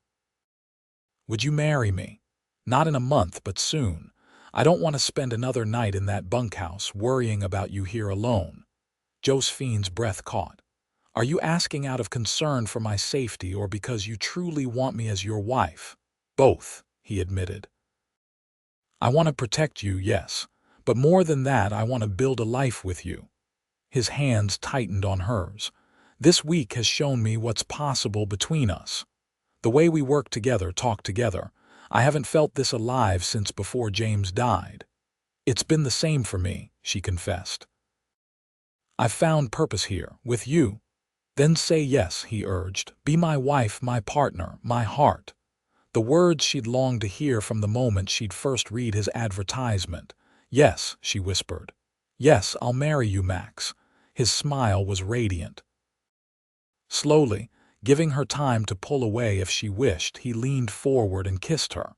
[SPEAKER 1] Would you marry me? Not in a month, but soon. I don't want to spend another night in that bunkhouse worrying about you here alone. Josephine's breath caught. Are you asking out of concern for my safety or because you truly want me as your wife? Both, he admitted. I want to protect you, yes, but more than that, I want to build a life with you. His hands tightened on hers. This week has shown me what's possible between us. The way we work together, talk together. I haven't felt this alive since before James died. It's been the same for me, she confessed. I've found purpose here, with you. Then say yes, he urged. Be my wife, my partner, my heart. The words she'd longed to hear from the moment she'd first read his advertisement. Yes, she whispered. Yes, I'll marry you, Max. His smile was radiant. Slowly, giving her time to pull away if she wished, he leaned forward and kissed her.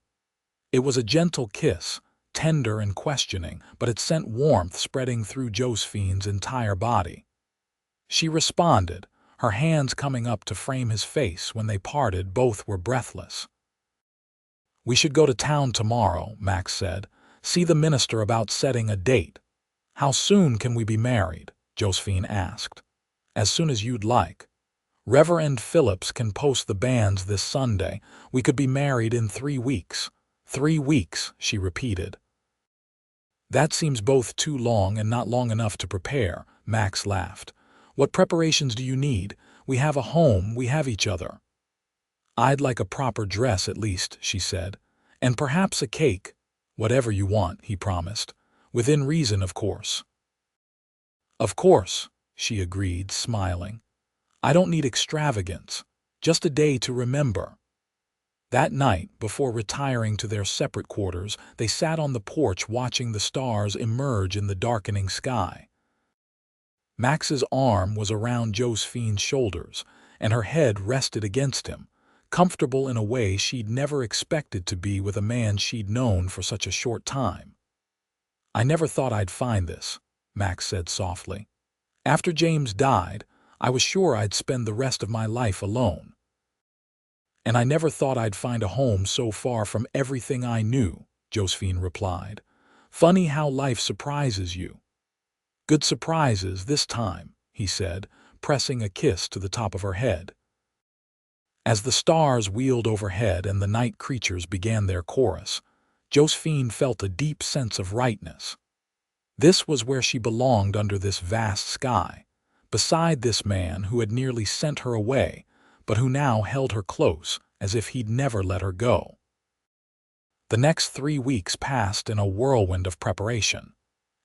[SPEAKER 1] It was a gentle kiss, tender and questioning, but it sent warmth spreading through Josephine's entire body. She responded, her hands coming up to frame his face. When they parted, both were breathless. We should go to town tomorrow, Max said. See the minister about setting a date. How soon can we be married? Josephine asked. As soon as you'd like. Reverend Phillips can post the banns this Sunday. We could be married in 3 weeks. 3 weeks, she repeated. That seems both too long and not long enough to prepare, Max laughed. What preparations do you need? We have a home, we have each other. I'd like a proper dress at least, she said. And perhaps a cake. Whatever you want, he promised. Within reason, of course. Of course, she agreed, smiling. I don't need extravagance, just a day to remember. That night, before retiring to their separate quarters, they sat on the porch watching the stars emerge in the darkening sky. Max's arm was around Josephine's shoulders, and her head rested against him, comfortable in a way she'd never expected to be with a man she'd known for such a short time. I never thought I'd find this, Max said softly. After James died, I was sure I'd spend the rest of my life alone. And I never thought I'd find a home so far from everything I knew, Josephine replied. Funny how life surprises you. Good surprises this time, he said, pressing a kiss to the top of her head. As the stars wheeled overhead and the night creatures began their chorus, Josephine felt a deep sense of rightness. This was where she belonged under this vast sky, beside this man who had nearly sent her away, but who now held her close as if he'd never let her go. The next 3 weeks passed in a whirlwind of preparation.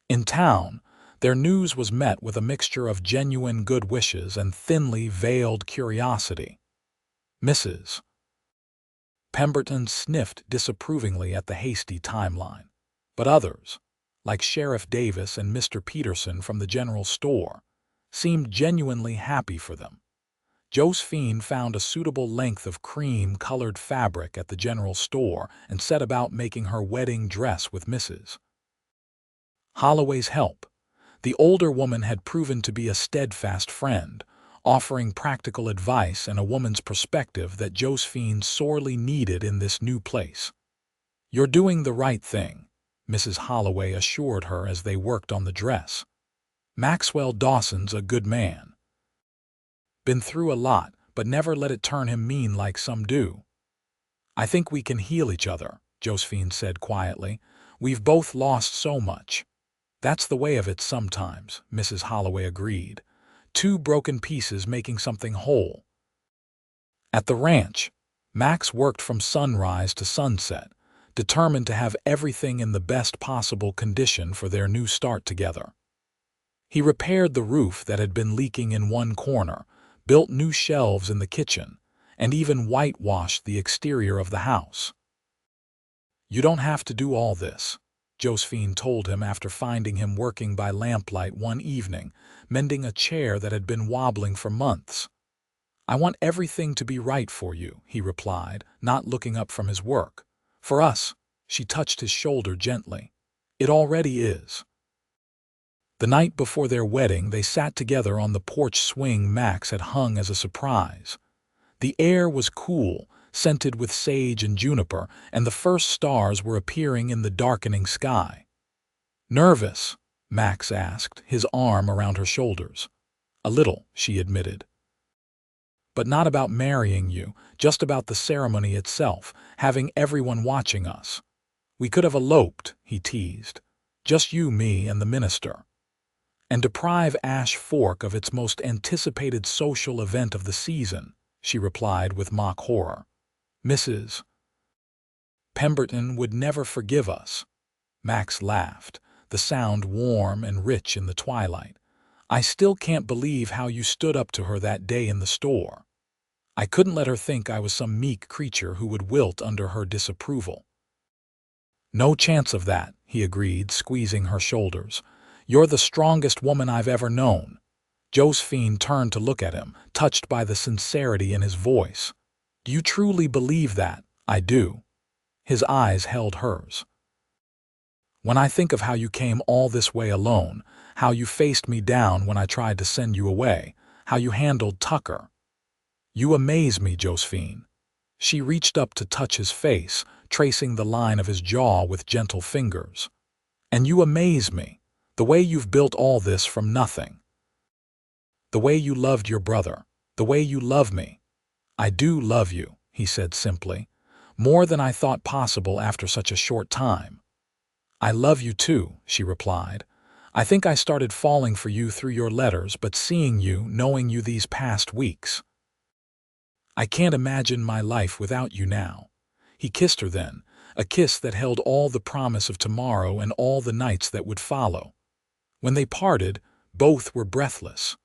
[SPEAKER 1] In town, their news was met with a mixture of genuine good wishes and thinly veiled curiosity. Mrs. Pemberton sniffed disapprovingly at the hasty timeline, but others, like Sheriff Davis and Mr. Peterson from the general store, seemed genuinely happy for them. Josephine found a suitable length of cream-colored fabric at the general store and set about making her wedding dress with Mrs. Holloway's help. The older woman had proven to be a steadfast friend, offering practical advice and a woman's perspective that Josephine sorely needed in this new place. You're doing the right thing, Mrs. Holloway assured her as they worked on the dress. Maxwell Dawson's a good man. Been through a lot, but never let it turn him mean like some do. I think we can heal each other, Josephine said quietly. We've both lost so much. That's the way of it sometimes, Mrs. Holloway agreed. 2 broken pieces making something whole. At the ranch, Max worked from sunrise to sunset, determined to have everything in the best possible condition for their new start together. He repaired the roof that had been leaking in one corner, built new shelves in the kitchen, and even whitewashed the exterior of the house. You don't have to do all this, Josephine told him after finding him working by lamplight one evening, mending a chair that had been wobbling for months. I want everything to be right for you, he replied, not looking up from his work. For us, she touched his shoulder gently. It already is. The night before their wedding, they sat together on the porch swing Max had hung as a surprise. The air was cool, scented with sage and juniper, and the first stars were appearing in the darkening sky. "Nervous?" Max asked, his arm around her shoulders. "A little," she admitted. "But not about marrying you, just about the ceremony itself, having everyone watching us. We could have eloped," he teased. "Just you, me, and the minister. And deprive Ash Fork of its most anticipated social event of the season," she replied with mock horror. "Mrs. Pemberton would never forgive us." Max laughed, the sound warm and rich in the twilight. "I still can't believe how you stood up to her that day in the store. I couldn't let her think I was some meek creature who would wilt under her disapproval." "No chance of that," he agreed, squeezing her shoulders. "You're the strongest woman I've ever known." Josephine turned to look at him, touched by the sincerity in his voice. "Do you truly believe that?" "I do." His eyes held hers. "When I think of how you came all this way alone, how you faced me down when I tried to send you away, how you handled Tucker. You amaze me, Josephine." She reached up to touch his face, tracing the line of his jaw with gentle fingers. "And you amaze me, the way you've built all this from nothing. The way you loved your brother, the way you love me." "I do love you," he said simply, "more than I thought possible after such a short time." "I love you too," she replied. "I think I started falling for you through your letters, but seeing you, knowing you these past weeks. I can't imagine my life without you now." He kissed her then, a kiss that held all the promise of tomorrow and all the nights that would follow. When they parted, both were breathless.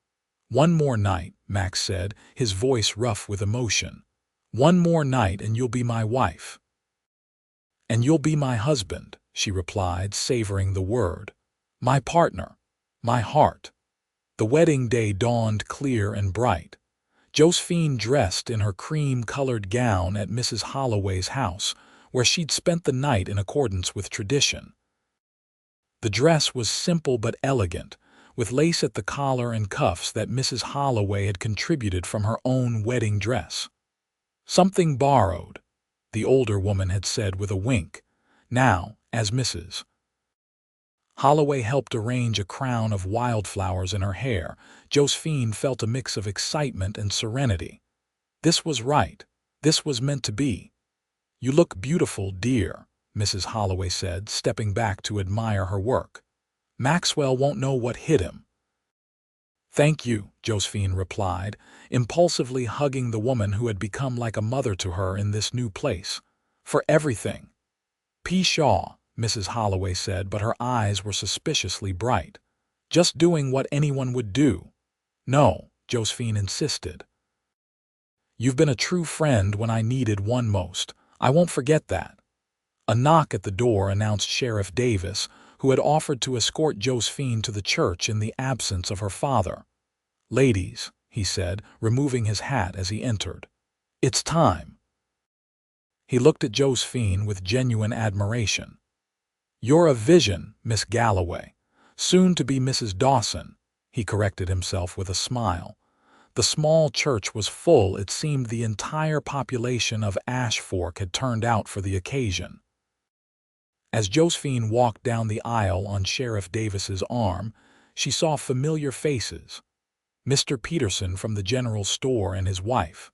[SPEAKER 1] "One more night," Max said, his voice rough with emotion. "One more night and you'll be my wife." "And you'll be my husband," she replied, savoring the word. "My partner, my heart." The wedding day dawned clear and bright. Josephine dressed in her cream-colored gown at Mrs. Holloway's house, where she'd spent the night in accordance with tradition. The dress was simple but elegant, with lace at the collar and cuffs that Mrs. Holloway had contributed from her own wedding dress. "Something borrowed," the older woman had said with a wink. Now, as Mrs. Holloway helped arrange a crown of wildflowers in her hair, Josephine felt a mix of excitement and serenity. This was right. This was meant to be. "You look beautiful, dear," Mrs. Holloway said, stepping back to admire her work. "Maxwell won't know what hit him." "Thank you," Josephine replied, impulsively hugging the woman who had become like a mother to her in this new place. "For everything." "Pshaw," Mrs. Holloway said, but her eyes were suspiciously bright. "Just doing what anyone would do." "No," Josephine insisted. "You've been a true friend when I needed one most. I won't forget that." A knock at the door announced Sheriff Davis, who had offered to escort Josephine to the church in the absence of her father. "Ladies," he said, removing his hat as he entered. "It's time." He looked at Josephine with genuine admiration. "You're a vision, Miss Galloway. Soon to be Mrs. Dawson," he corrected himself with a smile. The small church was full. It seemed the entire population of Ash Fork had turned out for the occasion. As Josephine walked down the aisle on Sheriff Davis's arm, she saw familiar faces. Mr. Peterson from the general store and his wife.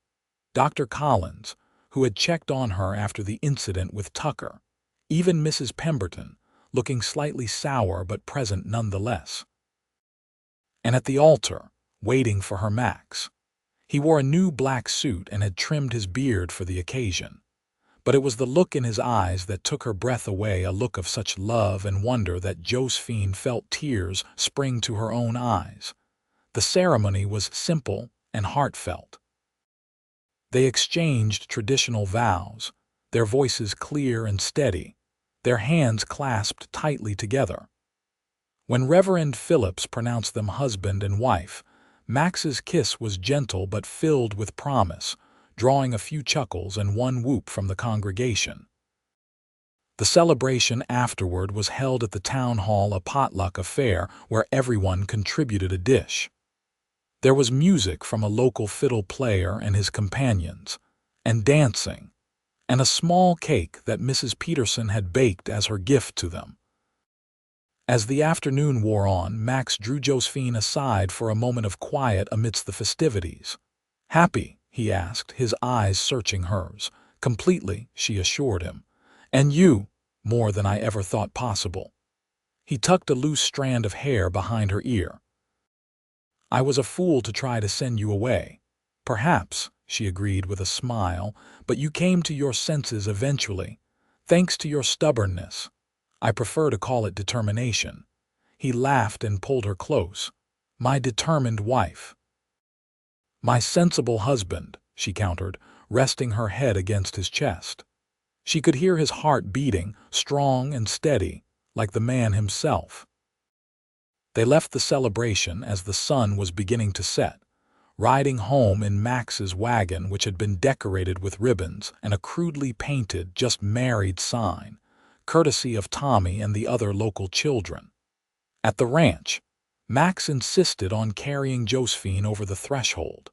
[SPEAKER 1] Dr. Collins, who had checked on her after the incident with Tucker. Even Mrs. Pemberton, looking slightly sour but present nonetheless. And at the altar, waiting for her Max. He wore a new black suit and had trimmed his beard for the occasion. But it was the look in his eyes that took her breath away, a look of such love and wonder that Josephine felt tears spring to her own eyes. The ceremony was simple and heartfelt. They exchanged traditional vows, their voices clear and steady, their hands clasped tightly together. When Reverend Phillips pronounced them husband and wife, Max's kiss was gentle but filled with promise, drawing a few chuckles and one whoop from the congregation. The celebration afterward was held at the town hall, a potluck affair where everyone contributed a dish. There was music from a local fiddle player and his companions, and dancing, and a small cake that Mrs. Peterson had baked as her gift to them. As the afternoon wore on, Max drew Josephine aside for a moment of quiet amidst the festivities. "Happy?" he asked, his eyes searching hers. "Completely," she assured him. "And you?" "More than I ever thought possible." He tucked a loose strand of hair behind her ear. "I was a fool to try to send you away." "Perhaps," she agreed with a smile, "but you came to your senses eventually, thanks to your stubbornness. I prefer to call it determination." He laughed and pulled her close. "My determined wife." "My sensible husband," she countered, resting her head against his chest. She could hear his heart beating, strong and steady, like the man himself. They left the celebration as the sun was beginning to set, riding home in Max's wagon, which had been decorated with ribbons and a crudely painted "Just Married" sign, courtesy of Tommy and the other local children. At the ranch, Max insisted on carrying Josephine over the threshold.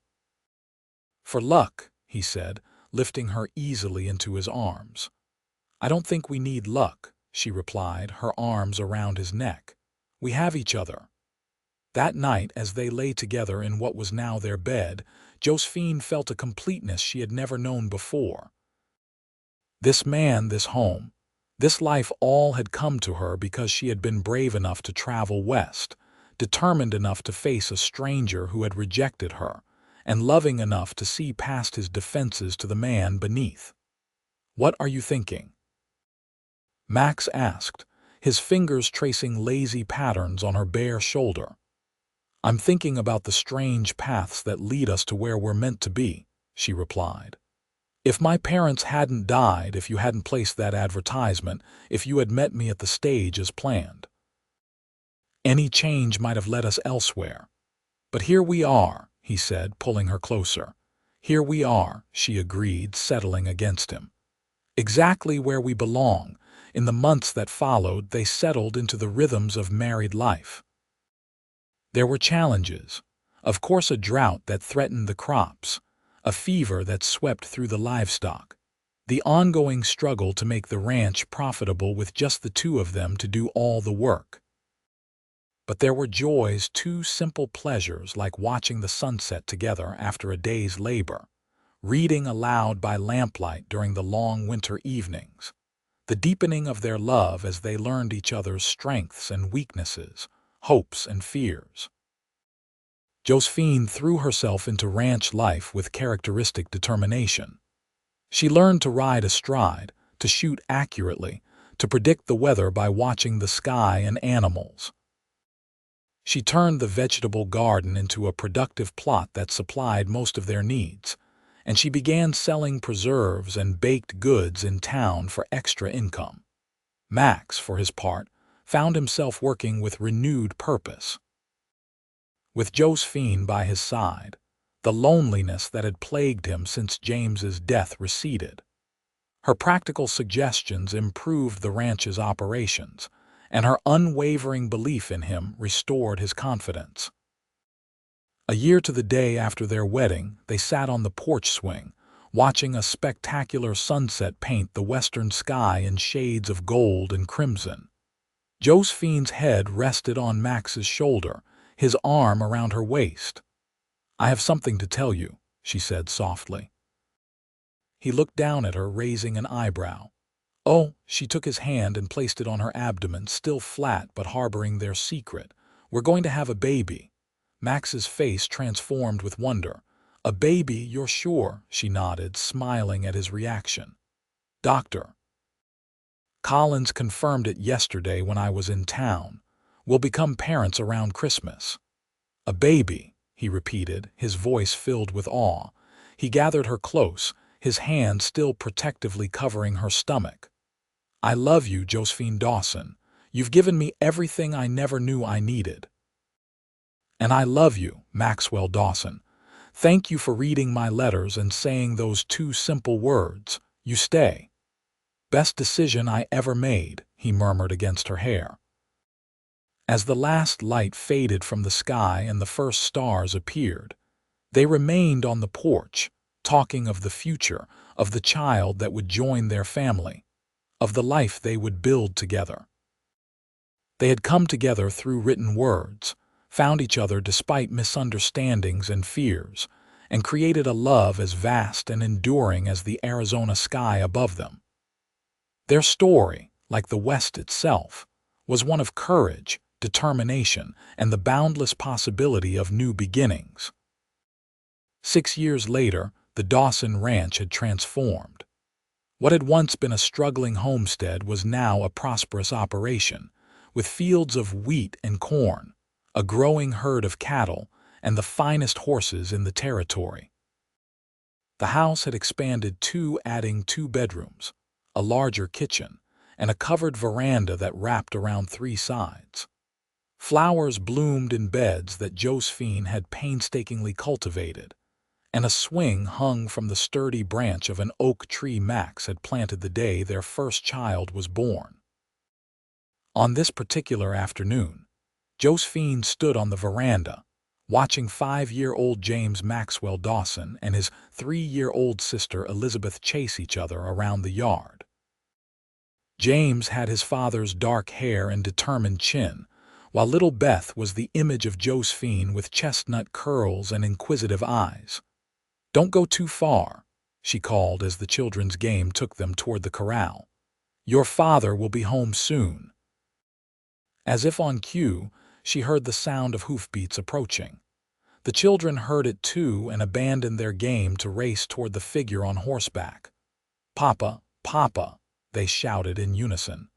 [SPEAKER 1] "For luck," he said, lifting her easily into his arms. "I don't think we need luck," she replied, her arms around his neck. "We have each other." That night, as they lay together in what was now their bed, Josephine felt a completeness she had never known before. This man, this home, this life, all had come to her because she had been brave enough to travel west, determined enough to face a stranger who had rejected her, and loving enough to see past his defenses to the man beneath. "What are you thinking?" Max asked, his fingers tracing lazy patterns on her bare shoulder. "I'm thinking about the strange paths that lead us to where we're meant to be," she replied. "If my parents hadn't died, if you hadn't placed that advertisement, if you had met me at the stage as planned, any change might have led us elsewhere. But here we are," he said, pulling her closer. "Here we are," she agreed, settling against him. "Exactly where we belong." In the months that followed, they settled into the rhythms of married life. There were challenges. Of course, a drought that threatened the crops, a fever that swept through the livestock, the ongoing struggle to make the ranch profitable with just the two of them to do all the work. But there were joys too, simple pleasures like watching the sunset together after a day's labor, reading aloud by lamplight during the long winter evenings, the deepening of their love as they learned each other's strengths and weaknesses, hopes and fears. Josephine threw herself into ranch life with characteristic determination. She learned to ride astride, to shoot accurately, to predict the weather by watching the sky and animals. She turned the vegetable garden into a productive plot that supplied most of their needs, and she began selling preserves and baked goods in town for extra income. Max, for his part, found himself working with renewed purpose. With Josephine by his side, the loneliness that had plagued him since James's death receded. Her practical suggestions improved the ranch's operations, and her unwavering belief in him restored his confidence. A year to the day after their wedding, they sat on the porch swing, watching a spectacular sunset paint the western sky in shades of gold and crimson. Josephine's head rested on Max's shoulder, his arm around her waist. "I have something to tell you," she said softly. He looked down at her, raising an eyebrow. "Oh," she took his hand and placed it on her abdomen, still flat but harboring their secret. "We're going to have a baby." Max's face transformed with wonder. "A baby, you're sure?" she nodded, smiling at his reaction. "Dr. Collins confirmed it yesterday when I was in town. We'll become parents around Christmas." "A baby," he repeated, his voice filled with awe. He gathered her close, his hand still protectively covering her stomach. "I love you, Josephine Dawson. You've given me everything I never knew I needed." "And I love you, Maxwell Dawson. Thank you for reading my letters and saying those two simple words, 'You stay.' Best decision I ever made," he murmured against her hair. As the last light faded from the sky and the first stars appeared, they remained on the porch, talking of the future, of the child that would join their family, of the life they would build together. They had come together through written words, found each other despite misunderstandings and fears, and created a love as vast and enduring as the Arizona sky above them. Their story, like the West itself, was one of courage, determination, and the boundless possibility of new beginnings. 6 years later, the Dawson Ranch had transformed. What had once been a struggling homestead was now a prosperous operation, with fields of wheat and corn, a growing herd of cattle, and the finest horses in the territory. The house had expanded too, adding 2 bedrooms, a larger kitchen, and a covered veranda that wrapped around 3 sides. Flowers bloomed in beds that Josephine had painstakingly cultivated, and a swing hung from the sturdy branch of an oak tree Max had planted the day their first child was born. On this particular afternoon, Josephine stood on the veranda, watching 5-year-old James Maxwell Dawson and his 3-year-old sister Elizabeth chase each other around the yard. James had his father's dark hair and determined chin, while little Beth was the image of Josephine with chestnut curls and inquisitive eyes. "Don't go too far," she called as the children's game took them toward the corral. "Your father will be home soon." As if on cue, she heard the sound of hoofbeats approaching. The children heard it too and abandoned their game to race toward the figure on horseback. "Papa, Papa," they shouted in unison.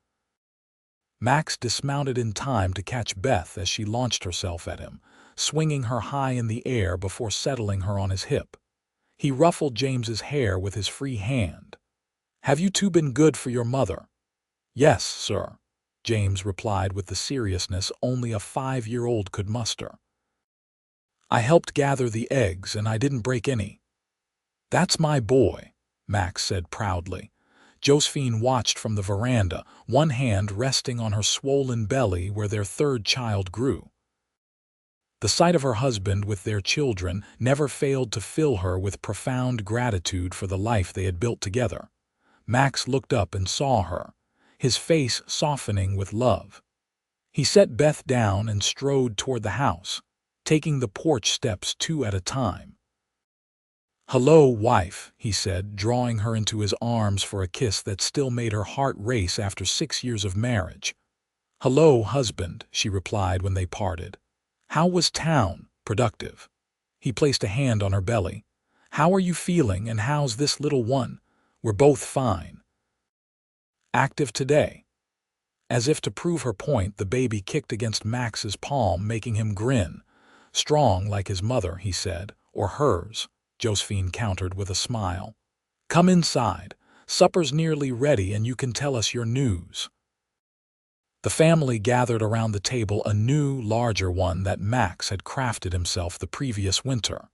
[SPEAKER 1] Max dismounted in time to catch Beth as she launched herself at him, swinging her high in the air before settling her on his hip. He ruffled James's hair with his free hand. "Have you two been good for your mother?" "Yes, sir," James replied with the seriousness only a 5-year-old could muster. "I helped gather the eggs and I didn't break any." "That's my boy," Max said proudly. Josephine watched from the veranda, one hand resting on her swollen belly where their 3rd child grew. The sight of her husband with their children never failed to fill her with profound gratitude for the life they had built together. Max looked up and saw her, his face softening with love. He set Beth down and strode toward the house, taking the porch steps 2 at a time. "Hello, wife," he said, drawing her into his arms for a kiss that still made her heart race after 6 years of marriage. "Hello, husband," she replied when they parted. "How was town?" "Productive." He placed a hand on her belly. "How are you feeling and how's this little one?" "We're both fine." "Active today?" As if to prove her point, the baby kicked against Max's palm, making him grin. "Strong like his mother," he said. "Or hers," Josephine countered with a smile. "Come inside. Supper's nearly ready and you can tell us your news." The family gathered around the table, a new, larger one that Max had crafted himself the previous winter.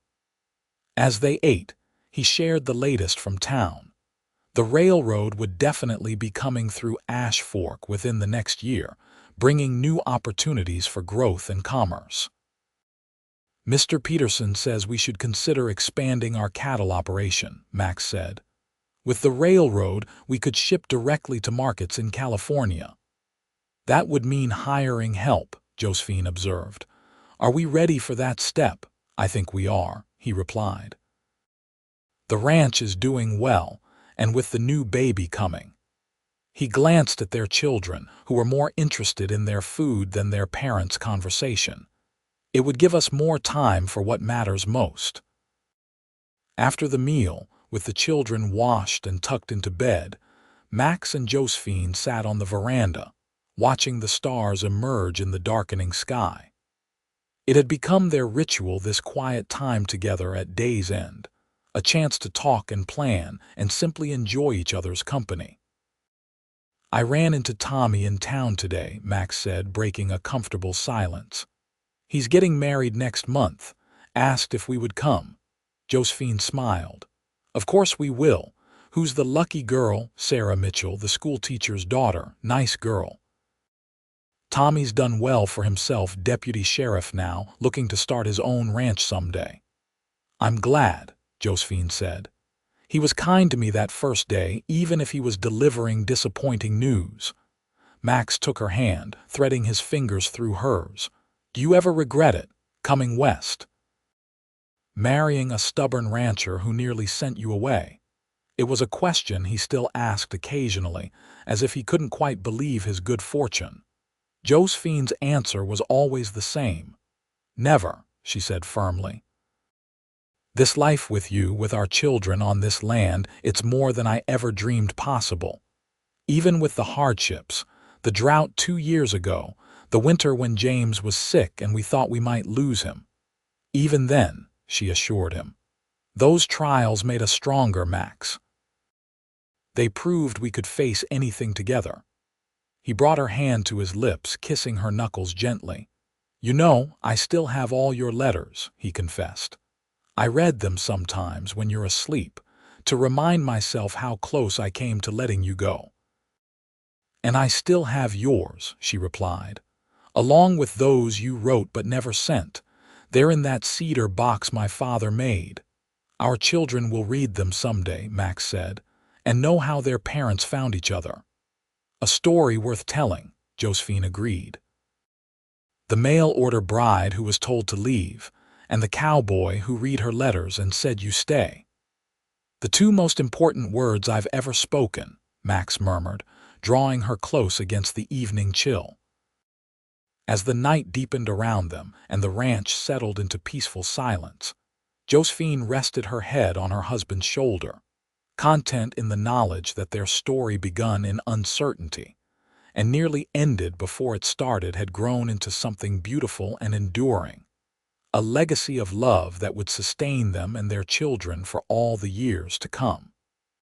[SPEAKER 1] As they ate, he shared the latest from town. The railroad would definitely be coming through Ash Fork within the next year, bringing new opportunities for growth and commerce. "Mr. Peterson says we should consider expanding our cattle operation," Max said. "With the railroad, we could ship directly to markets in California." "That would mean hiring help," Josephine observed. "Are we ready for that step?" "I think we are," he replied. "The ranch is doing well, and with the new baby coming." He glanced at their children, who were more interested in their food than their parents' conversation. "It would give us more time for what matters most." After the meal, with the children washed and tucked into bed, Max and Josephine sat on the veranda, watching the stars emerge in the darkening sky. It had become their ritual, this quiet time together at day's end, a chance to talk and plan and simply enjoy each other's company. "I ran into Tommy in town today," Max said, breaking a comfortable silence. "He's getting married next month. Asked if we would come." Josephine smiled. "Of course we will. Who's the lucky girl?" "Sarah Mitchell, the schoolteacher's daughter. Nice girl." "Tommy's done well for himself, deputy sheriff now, looking to start his own ranch someday." "I'm glad," Josephine said. "He was kind to me that first day, even if he was delivering disappointing news." Max took her hand, threading his fingers through hers. "Do you ever regret it, coming west? Marrying a stubborn rancher who nearly sent you away?" It was a question he still asked occasionally, as if he couldn't quite believe his good fortune. Josephine's answer was always the same. "Never," she said firmly. "This life with you, with our children on this land, it's more than I ever dreamed possible. Even with the hardships, the drought 2 years ago, the winter when James was sick and we thought we might lose him. Even then," she assured him, "those trials made us stronger, Max. They proved we could face anything together." He brought her hand to his lips, kissing her knuckles gently. "You know, I still have all your letters," he confessed. "I read them sometimes when you're asleep, to remind myself how close I came to letting you go." "And I still have yours," she replied, "along with those you wrote but never sent. They're in that cedar box my father made. Our children will read them someday," Max said, "and know how their parents found each other." "A story worth telling," Josephine agreed. The mail-order bride who was told to leave, and the cowboy who read her letters and said you stay. "The two most important words I've ever spoken," Max murmured, drawing her close against the evening chill. As the night deepened around them and the ranch settled into peaceful silence, Josephine rested her head on her husband's shoulder, content in the knowledge that their story begun in uncertainty and nearly ended before it started had grown into something beautiful and enduring, a legacy of love that would sustain them and their children for all the years to come.